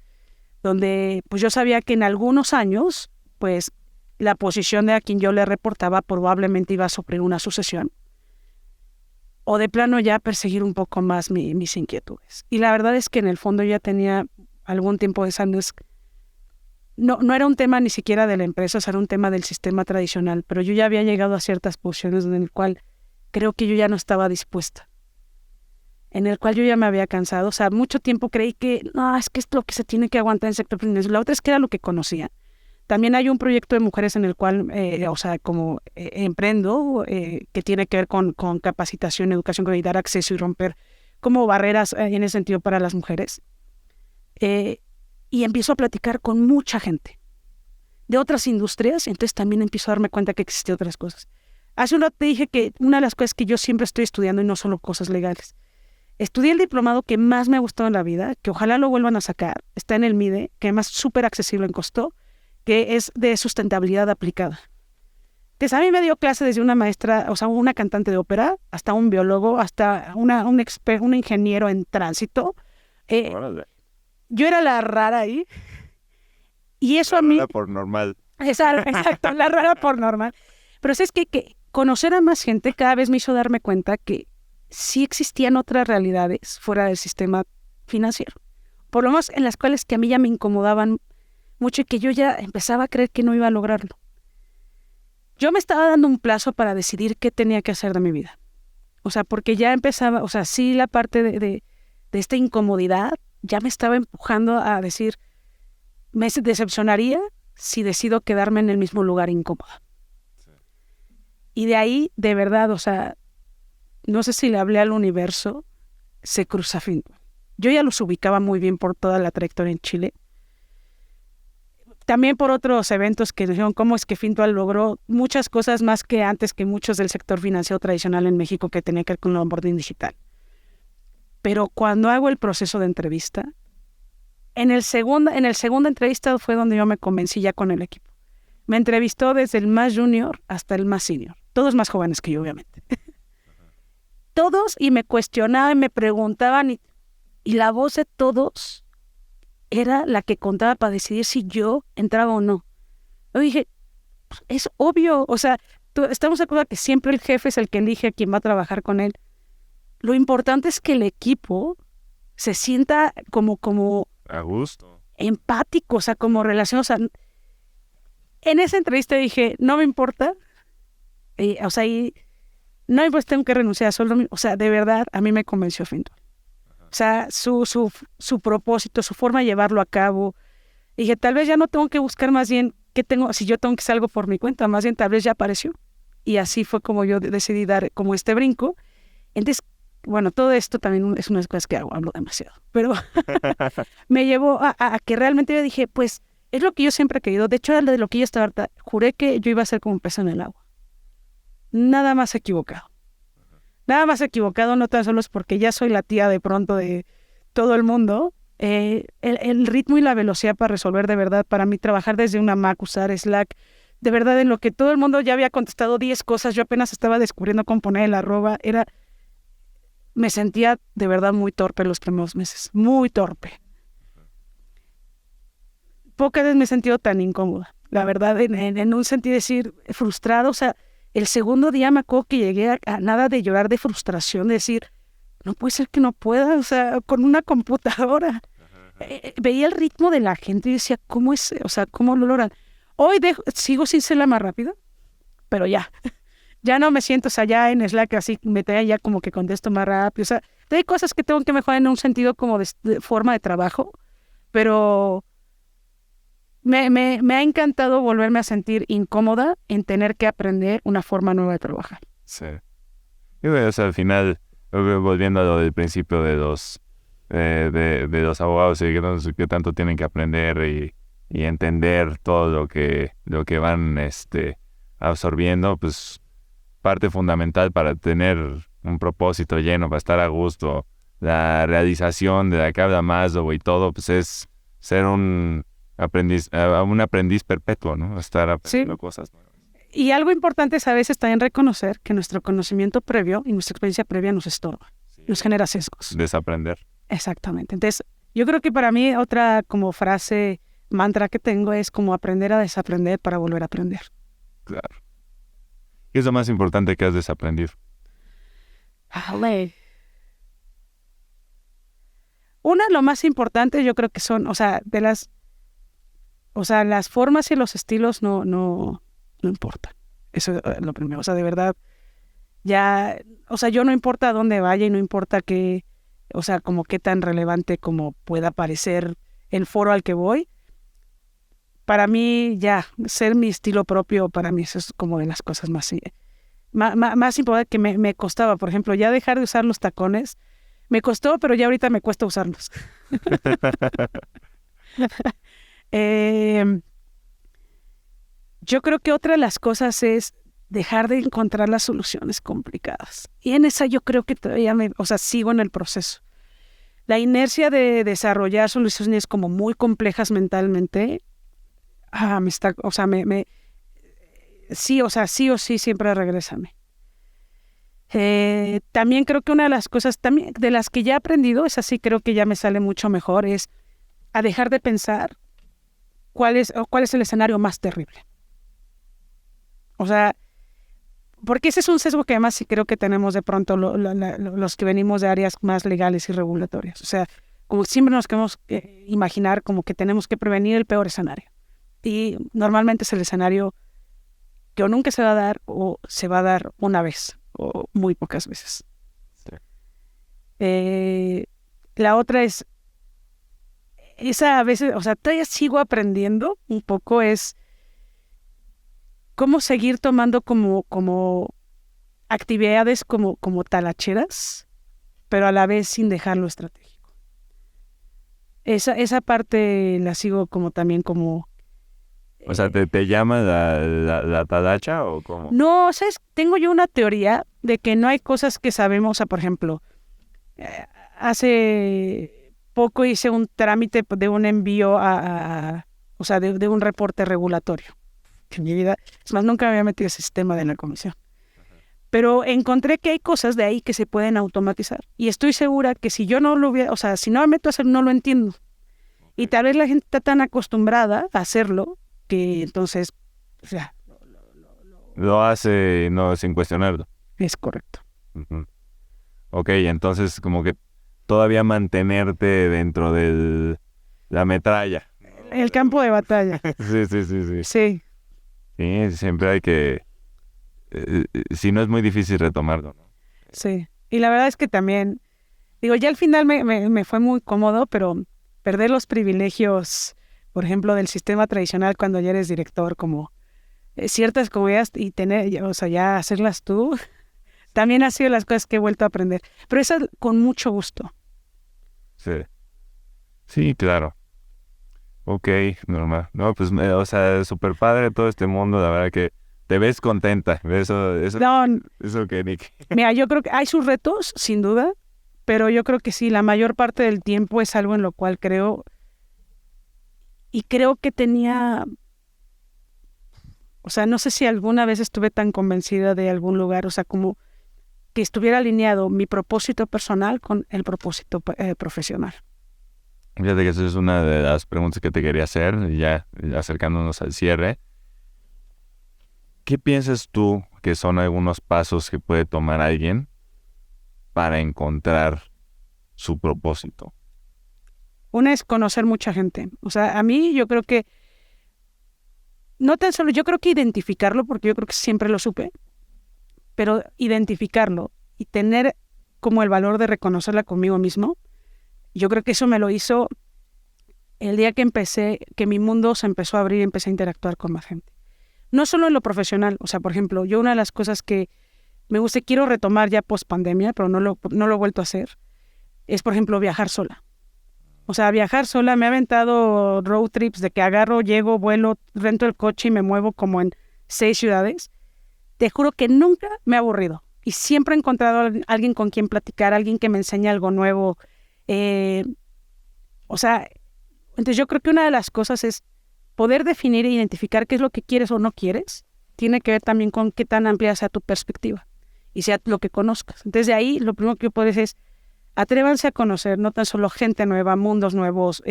donde pues yo sabía que en algunos años pues la posición de a quien yo le reportaba probablemente iba a sufrir una sucesión. o de plano ya perseguir un poco más mis inquietudes. Y la verdad es que en el fondo ya tenía algún tiempo pensando, no era un tema ni siquiera de la empresa, era un tema del sistema tradicional, pero yo ya había llegado a ciertas posiciones en el cual creo que yo ya no estaba dispuesta, en el cual yo ya me había cansado. O sea, mucho tiempo creí que, no, es que es lo que se tiene que aguantar en el sector financiero. La otra es que era lo que conocía. También hay un proyecto de mujeres en el cual, emprendo, que tiene que ver con capacitación, educación, con dar acceso y romper como barreras en ese sentido para las mujeres. Y empiezo a platicar con mucha gente de otras industrias, entonces también empiezo a darme cuenta que existen otras cosas. Hace un rato te dije que una de las cosas que yo siempre estoy estudiando, y no solo cosas legales, estudié el diplomado que más me ha gustado en la vida, que ojalá lo vuelvan a sacar, está en el MIDE, que además es súper accesible en costo, que es de sustentabilidad aplicada. Entonces a mí me dio clase desde una maestra, o sea, una cantante de ópera, hasta un biólogo, hasta un ingeniero en tránsito. Yo era la rara ahí. Y eso a mí... La rara por normal. Exacto, la rara por normal. Pero es que conocer a más gente cada vez me hizo darme cuenta que sí existían otras realidades fuera del sistema financiero. Por lo menos en las cuales que a mí ya me incomodaban mucho y que yo ya empezaba a creer que no iba a lograrlo. Yo me estaba dando un plazo para decidir qué tenía que hacer de mi vida. O sea, porque ya empezaba, o sea, sí la parte de esta incomodidad ya me estaba empujando a decir, me decepcionaría si decido quedarme en el mismo lugar incómoda. Sí. Y de ahí, de verdad, o sea, no sé si le hablé al universo, se cruza Fintual. Yo ya los ubicaba muy bien por toda la trayectoria en Chile. También por otros eventos que dijeron cómo es que Fintual logró muchas cosas más que antes que muchos del sector financiero tradicional en México que tenía que ver con el onboarding digital. Pero cuando hago el proceso de entrevista, en el segunda entrevista fue donde yo me convencí ya con el equipo. Me entrevistó desde el más junior hasta el más senior. Todos más jóvenes que yo, obviamente. Todos, y me cuestionaban, me preguntaban, y la voz de todos era la que contaba para decidir si yo entraba o no. Yo dije, es obvio, o sea, estamos de acuerdo que siempre el jefe es el que elige a quién va a trabajar con él. Lo importante es que el equipo se sienta como a gusto, empático, o sea, como relación. O sea, en esa entrevista dije, no me importa, o sea, y no me importa, tengo que renunciar a sueldo. O sea, de verdad, a mí me convenció Fintual. O sea, su propósito, su forma de llevarlo a cabo. Dije, tal vez ya no tengo que buscar más bien qué tengo, si yo tengo que hacer algo por mi cuenta, más bien tal vez ya apareció. Y así fue como yo decidí dar como este brinco. Entonces, bueno, todo esto también es una de las cosas que hablo demasiado, pero me llevó a que realmente yo dije, pues, es lo que yo siempre he querido. De hecho, era de lo que yo estaba harta. Juré que yo iba a ser como un pez en el agua. Nada más equivocado. Nada más equivocado, no tan solo es porque ya soy la tía de pronto de todo el mundo. El ritmo y la velocidad para resolver, de verdad, para mí, trabajar desde una Mac, usar Slack, de verdad, en lo que todo el mundo ya había contestado 10 cosas, yo apenas estaba descubriendo cómo poner el arroba, me sentía de verdad muy torpe los primeros meses, muy torpe. Pocas veces me he sentido tan incómoda, la verdad, en un sentido de decir, frustrada. O sea, el segundo día me acuerdo que llegué a nada de llorar de frustración, de decir, no puede ser que no pueda, o sea, con una computadora. Veía el ritmo de la gente y decía, ¿cómo es? O sea, ¿cómo lo logran? Hoy sigo sin ser la más rápida, pero ya no me siento, o sea, ya en Slack así me trae ya como que contesto más rápido. O sea, hay cosas que tengo que mejorar en un sentido como de forma de trabajo, pero me ha encantado volverme a sentir incómoda en tener que aprender una forma nueva de trabajar. Sí. Y bueno, o sea, al final, volviendo a lo del principio de los abogados y que tanto tienen que aprender y entender todo lo que van absorbiendo, pues parte fundamental para tener un propósito lleno, para estar a gusto, la realización de la que habla Maslow y todo, pues es ser un aprendiz perpetuo, ¿no? Estar aprendiendo cosas nuevas. Y algo importante es a veces también reconocer que nuestro conocimiento previo y nuestra experiencia previa nos estorba, nos genera sesgos. Desaprender. Exactamente. Entonces, yo creo que para mí otra como frase, mantra que tengo es como aprender a desaprender para volver a aprender. Claro. ¿Qué es lo más importante que has desaprendido? Vale. Una, lo más importante yo creo que son, o sea, las formas y los estilos no importan. Eso es lo primero. O sea, de verdad, ya, o sea, yo no importa a dónde vaya y no importa qué, o sea, como qué tan relevante como pueda parecer el foro al que voy. Para mí, ya, ser mi estilo propio, para mí eso es como de las cosas más importantes que me costaba. Por ejemplo, ya dejar de usar los tacones, me costó, pero ya ahorita me cuesta usarlos. Eh, yo creo que otra de las cosas es dejar de encontrar las soluciones complicadas. Y en esa yo creo que todavía sigo en el proceso. La inercia de desarrollar soluciones como muy complejas mentalmente, me está, o sea, sí, o sea, sí o sí siempre regrésame. También creo que una de las cosas también de las que ya he aprendido, es así, creo que ya me sale mucho mejor, es a dejar de pensar cuál es el escenario más terrible. O sea, porque ese es un sesgo que además sí creo que tenemos de pronto los que venimos de áreas más legales y regulatorias. O sea, como siempre nos queremos imaginar como que tenemos que prevenir el peor escenario. Y normalmente es el escenario que o nunca se va a dar o se va a dar una vez o muy pocas veces. Sí. La otra es, esa a veces, o sea, todavía sigo aprendiendo un poco, es cómo seguir tomando como actividades como talacheras, pero a la vez sin dejarlo estratégico. Esa parte la sigo como también como... O sea, ¿te llama la talacha o cómo? No, ¿sabes? Tengo yo una teoría de que no hay cosas que sabemos. O sea, por ejemplo, hace poco hice un trámite de un envío o sea, de un reporte regulatorio. Que en mi vida, es más, nunca me había metido ese sistema de la comisión. Pero encontré que hay cosas de ahí que se pueden automatizar. Y estoy segura que si yo no lo hubiera, o sea, si no me meto a hacer, no lo entiendo. Y tal vez la gente está tan acostumbrada a hacerlo que entonces, o sea, Lo hace no sin cuestionarlo. es correcto. Uh-huh. Ok, entonces como que todavía mantenerte dentro de la metralla. El campo de batalla. Sí. Sí. Sí, siempre hay que... si no es muy difícil retomarlo, ¿no? Sí. Y la verdad es que también, digo, ya al final me fue muy cómodo, pero perder los privilegios, por ejemplo, del sistema tradicional cuando ya eres director, como ciertas comodidades y tener, o sea, ya hacerlas tú, también ha sido las cosas que he vuelto a aprender. Pero eso con mucho gusto. Sí, claro. Ok, Norma. No, pues, o sea, súper padre todo este mundo, la verdad que te ves contenta. Eso que Nick. Mira, yo creo que hay sus retos, sin duda, pero yo creo que sí, la mayor parte del tiempo es algo en lo cual creo, y creo que tenía, o sea, no sé si alguna vez estuve tan convencida de algún lugar, o sea, como que estuviera alineado mi propósito personal con el propósito profesional. Fíjate que esa es una de las preguntas que te quería hacer, ya acercándonos al cierre. ¿Qué piensas tú que son algunos pasos que puede tomar alguien para encontrar su propósito? Una es conocer mucha gente. O sea, a mí yo creo que, no tan solo, yo creo que identificarlo, porque yo creo que siempre lo supe, pero identificarlo y tener como el valor de reconocerla conmigo mismo, yo creo que eso me lo hizo el día que mi mundo se empezó a abrir y empecé a interactuar con más gente. No solo en lo profesional, o sea, por ejemplo, yo una de las cosas que me gusta y quiero retomar ya post pandemia, pero no lo he vuelto a hacer, es, por ejemplo, viajar sola. O sea, viajar sola, me ha aventado road trips de que agarro, llego, vuelo, rento el coche y me muevo como en 6 ciudades. Te juro que nunca me he aburrido. Y siempre he encontrado a alguien con quien platicar, alguien que me enseñe algo nuevo. O sea, entonces yo creo que una de las cosas es poder definir e identificar qué es lo que quieres o no quieres. Tiene que ver también con qué tan amplia sea tu perspectiva y sea lo que conozcas. Entonces de ahí lo primero que yo puedo decir es atrévanse a conocer no tan solo gente nueva, mundos nuevos,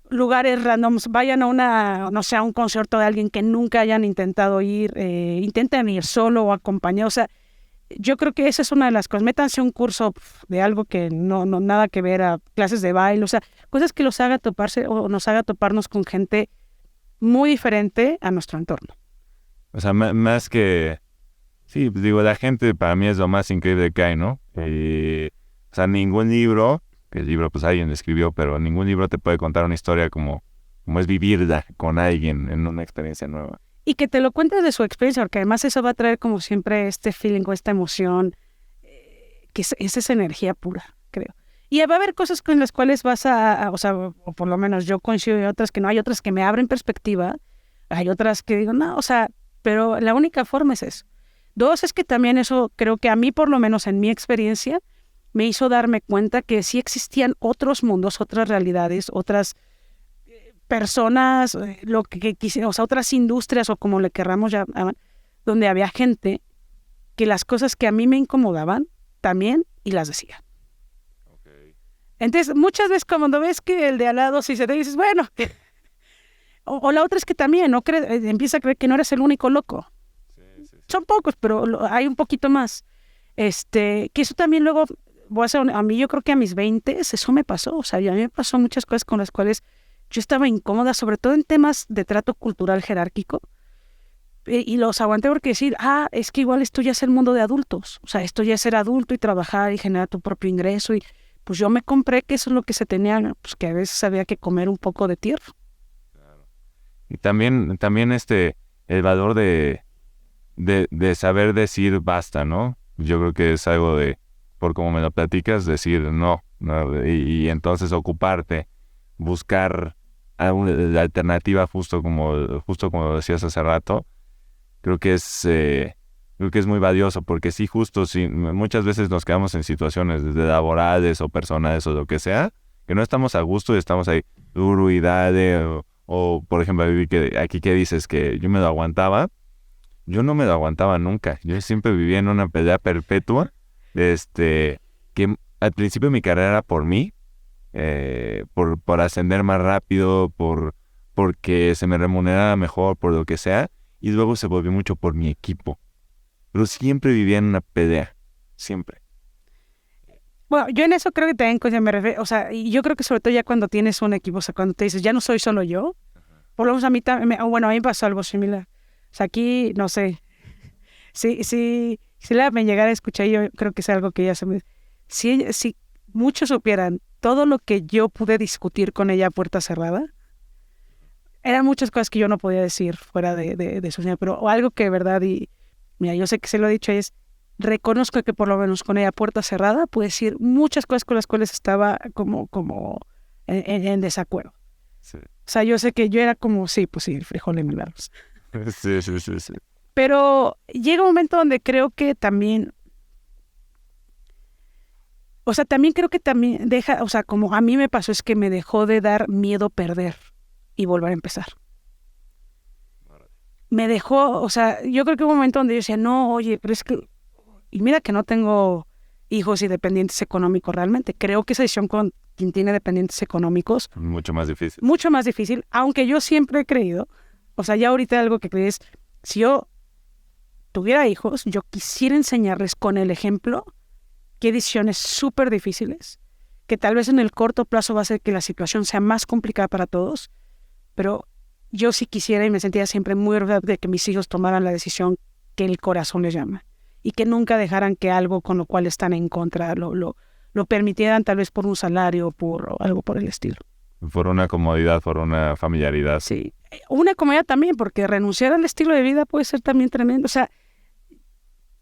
lugares randoms, vayan a a un concierto de alguien que nunca hayan intentado ir, intenten ir solo o acompañado. O sea, yo creo que esa es una de las cosas. Métanse a un curso de algo que no nada que ver, a clases de baile, o sea, cosas que los haga toparse o nos haga toparnos con gente muy diferente a nuestro entorno. O sea, más que... Sí, pues digo, la gente para mí es lo más increíble que hay, ¿no? O sea, ningún libro, que el libro pues alguien lo escribió, pero ningún libro te puede contar una historia como es vivirla con alguien en una experiencia nueva. Y que te lo cuentes de su experiencia, porque además eso va a traer como siempre este feeling o esta emoción, que es esa energía pura, creo. Y va a haber cosas con las cuales vas o sea, o por lo menos yo coincido y otras que no, hay otras que me abren perspectiva, hay otras que digo, no, o sea, pero la única forma es eso. 2, es que también eso creo que a mí, por lo menos en mi experiencia, me hizo darme cuenta que sí existían otros mundos, otras realidades, otras personas, lo que quisiera, o sea, otras industrias o como le querramos llamar, donde había gente que las cosas que a mí me incomodaban también y las decía. Okay. Entonces, muchas veces cuando ves que el de al lado si se te dices, bueno, o la otra es que también no empieza a creer que no eres el único loco. Sí. Son pocos, pero hay un poquito más. Que eso también luego, a mí yo creo que a mis 20 eso me pasó, o sea, a mí me pasó muchas cosas con las cuales yo estaba incómoda, sobre todo en temas de trato cultural jerárquico, y los aguanté porque decir, es que igual esto ya es el mundo de adultos, o sea, esto ya es ser adulto y trabajar y generar tu propio ingreso, y pues yo me compré que eso es lo que se tenía, pues que a veces había que comer un poco de tierra. Claro. Y también el valor de saber decir basta, ¿no? Yo creo que es algo por como me lo platicas, decir no, y entonces ocuparte, buscar la alternativa justo como lo decías hace rato. Creo que es muy valioso, porque sí, justo muchas veces nos quedamos en situaciones desde laborales o personales o lo que sea, que no estamos a gusto y estamos ahí duro y dale, o por ejemplo, aquí que dices que yo me lo aguantaba. Yo no me lo aguantaba nunca. Yo siempre vivía en una pelea perpetua. Que al principio mi carrera era por mí, por ascender más rápido, porque se me remunerara mejor, por lo que sea. Y luego se volvió mucho por mi equipo. Pero siempre vivía en una pelea. Siempre. Bueno, yo en eso creo que también me refiero, o sea, y yo creo que sobre todo ya cuando tienes un equipo, o sea, cuando te dices, ya no soy solo yo, por lo menos a mí también, a mí me pasó algo similar. O sea, aquí, no sé, si me llegara a escuchar, yo creo que es algo que ella si muchos supieran todo lo que yo pude discutir con ella a puerta cerrada, eran muchas cosas que yo no podía decir fuera de su señal, pero algo que de verdad, y mira, yo sé que se lo he dicho, es, reconozco que por lo menos con ella a puerta cerrada pude decir muchas cosas con las cuales estaba como en desacuerdo. Sí. O sea, yo sé que yo era como, sí, pues sí, el frijol en el arroz. Sí. Pero llega un momento donde creo que también, o sea, también creo que también deja, o sea, como a mí me pasó, es que me dejó de dar miedo perder y volver a empezar. Me dejó, o sea, yo creo que hubo un momento donde yo decía, no, oye, pero es que, y mira que no tengo hijos y dependientes económicos realmente. Creo que esa decisión con quien tiene dependientes económicos mucho más difícil. Mucho más difícil, aunque yo siempre he creído, o sea, ya ahorita algo que crees, si yo tuviera hijos, yo quisiera enseñarles con el ejemplo qué decisiones súper difíciles, que tal vez en el corto plazo va a hacer que la situación sea más complicada para todos, pero yo sí quisiera y me sentía siempre muy orgullosa de que mis hijos tomaran la decisión que el corazón les llama y que nunca dejaran que algo con lo cual están en contra lo permitieran, tal vez por un salario o algo por el estilo. Por una comodidad, por una familiaridad. Sí, una comodidad también, porque renunciar al estilo de vida puede ser también tremendo. O sea,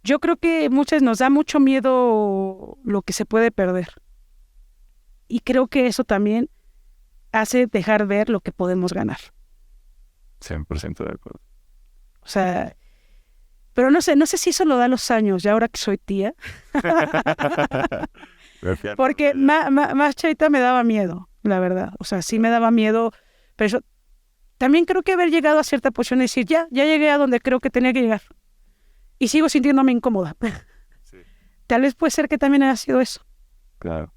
yo creo que muchas nos da mucho miedo lo que se puede perder. Y creo que eso también hace dejar ver lo que podemos ganar. 100% de acuerdo. O sea, pero no sé si eso lo da los años, ya ahora que soy tía. Porque más chavita me daba miedo, la verdad. O sea, sí me daba miedo, pero eso, también creo que haber llegado a cierta posición y decir, ya llegué a donde creo que tenía que llegar. Y sigo sintiéndome incómoda. Sí. Tal vez puede ser que también haya sido eso. Claro.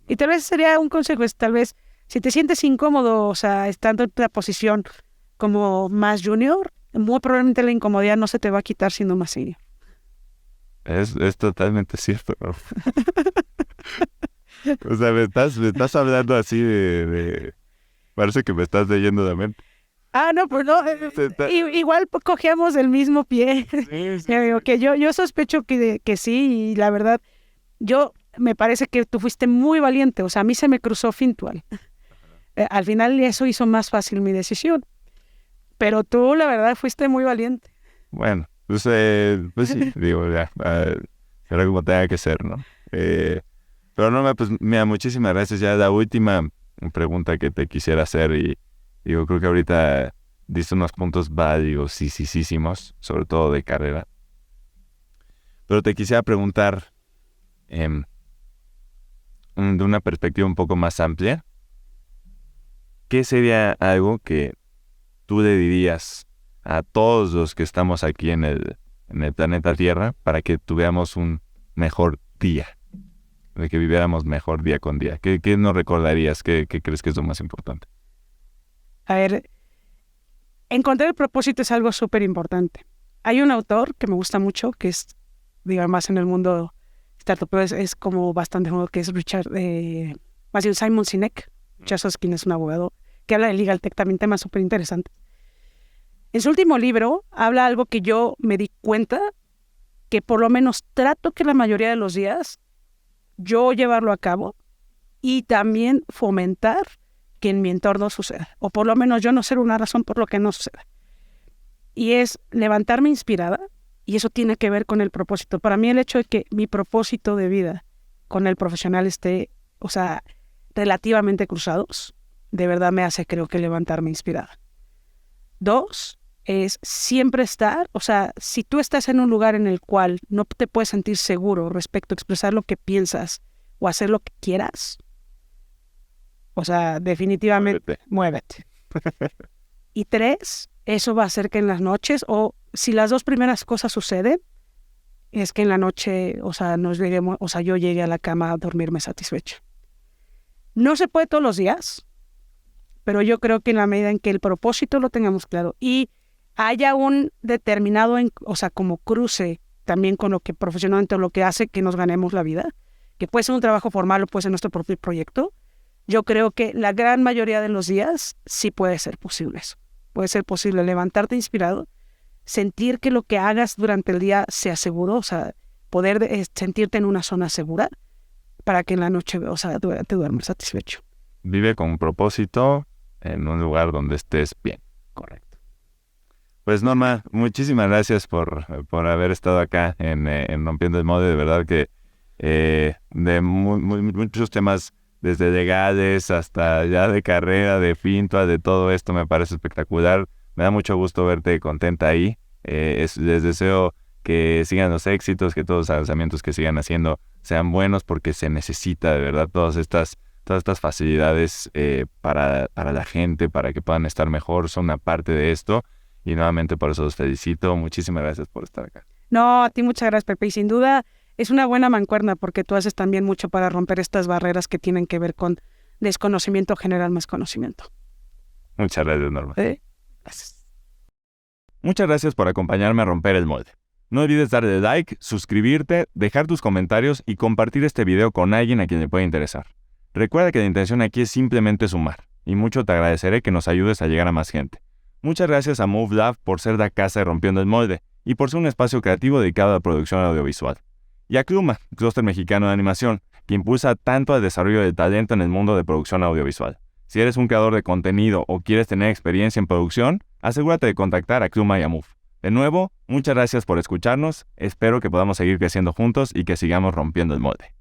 Y tal vez sería un consejo, es tal vez, si te sientes incómodo, o sea, estando en una posición como más junior, muy probablemente la incomodidad no se te va a quitar siendo más senior. Es totalmente cierto, ¿no? O sea, me estás hablando así Parece que me estás leyendo de mente. No, pues no, igual cogíamos el mismo pie. Sí, sí. Digo que yo sospecho que sí, y la verdad, me parece que tú fuiste muy valiente, o sea, a mí se me cruzó Fintual. Al final eso hizo más fácil mi decisión, pero tú, la verdad, fuiste muy valiente. Bueno, pues sí, digo, ya, será como tenga que ser, ¿no? Pero no, pues mira, muchísimas gracias. Ya la última pregunta que te quisiera hacer y digo, creo que ahorita diste unos puntos valiosísimos, sobre todo de carrera. Pero te quisiera preguntar de una perspectiva un poco más amplia, ¿qué sería algo que tú le dirías a todos los que estamos aquí en el planeta Tierra para que tuviéramos un mejor día? De que viviéramos mejor día con día. ¿Qué nos recordarías? ¿Qué crees que es lo más importante? A ver, encontrar el propósito es algo súper importante. Hay un autor que me gusta mucho, que es, digamos, más en el mundo startup, pero es como bastante nuevo, que es más bien Simon Sinek. Ya sabes quién es, un abogado, que habla de legal tech, también temas súper interesantes. En su último libro habla algo que yo me di cuenta, que por lo menos trato que la mayoría de los días yo llevarlo a cabo y también fomentar que en mi entorno suceda, o por lo menos yo no ser una razón por lo que no suceda. Y es levantarme inspirada, y eso tiene que ver con el propósito. Para mí el hecho de que mi propósito de vida con el profesional esté, o sea, relativamente cruzados, de verdad me hace, creo que, levantarme inspirada. 2, es siempre estar, o sea, si tú estás en un lugar en el cual no te puedes sentir seguro respecto a expresar lo que piensas o hacer lo que quieras, o sea, definitivamente muévete. Y 3, eso va a hacer que en las noches, o si las dos primeras cosas suceden, es que en la noche, o sea, yo llegue a la cama a dormirme satisfecha. No se puede todos los días, pero yo creo que en la medida en que el propósito lo tengamos claro y haya un determinado, o sea, como cruce también con lo que profesionalmente, lo que hace que nos ganemos la vida, que puede ser un trabajo formal o puede ser nuestro propio proyecto, yo creo que la gran mayoría de los días sí puede ser posible eso. Puede ser posible levantarte inspirado, sentir que lo que hagas durante el día sea seguro, o sea, poder sentirte en una zona segura para que en la noche, o sea, te duermas satisfecho. Vive con un propósito en un lugar donde estés bien. Correcto. Pues Norma, muchísimas gracias por haber estado acá en Rompiendo el Molde. De verdad que de muchos temas, desde legales hasta ya de carrera, de Fintual, de todo esto, me parece espectacular. Me da mucho gusto verte contenta ahí. Les deseo que sigan los éxitos, que todos los lanzamientos que sigan haciendo sean buenos, porque se necesita de verdad todas estas facilidades para la gente, para que puedan estar mejor, son una parte de esto. Y nuevamente por eso los felicito. Muchísimas gracias por estar acá. No, a ti muchas gracias, Pepe. Y sin duda es una buena mancuerna, porque tú haces también mucho para romper estas barreras que tienen que ver con desconocimiento, generar más conocimiento. Muchas gracias, Norma. Gracias. Muchas gracias por acompañarme a romper el molde. No olvides darle like, suscribirte, dejar tus comentarios y compartir este video con alguien a quien le pueda interesar. Recuerda que la intención aquí es simplemente sumar, y mucho te agradeceré que nos ayudes a llegar a más gente. Muchas gracias a Move Lab por ser la casa de Rompiendo el Molde y por ser un espacio creativo dedicado a la producción audiovisual. Y a Cluma, clúster mexicano de animación, que impulsa tanto al desarrollo del talento en el mundo de producción audiovisual. Si eres un creador de contenido o quieres tener experiencia en producción, asegúrate de contactar a Cluma y a Move. De nuevo, muchas gracias por escucharnos, espero que podamos seguir creciendo juntos y que sigamos rompiendo el molde.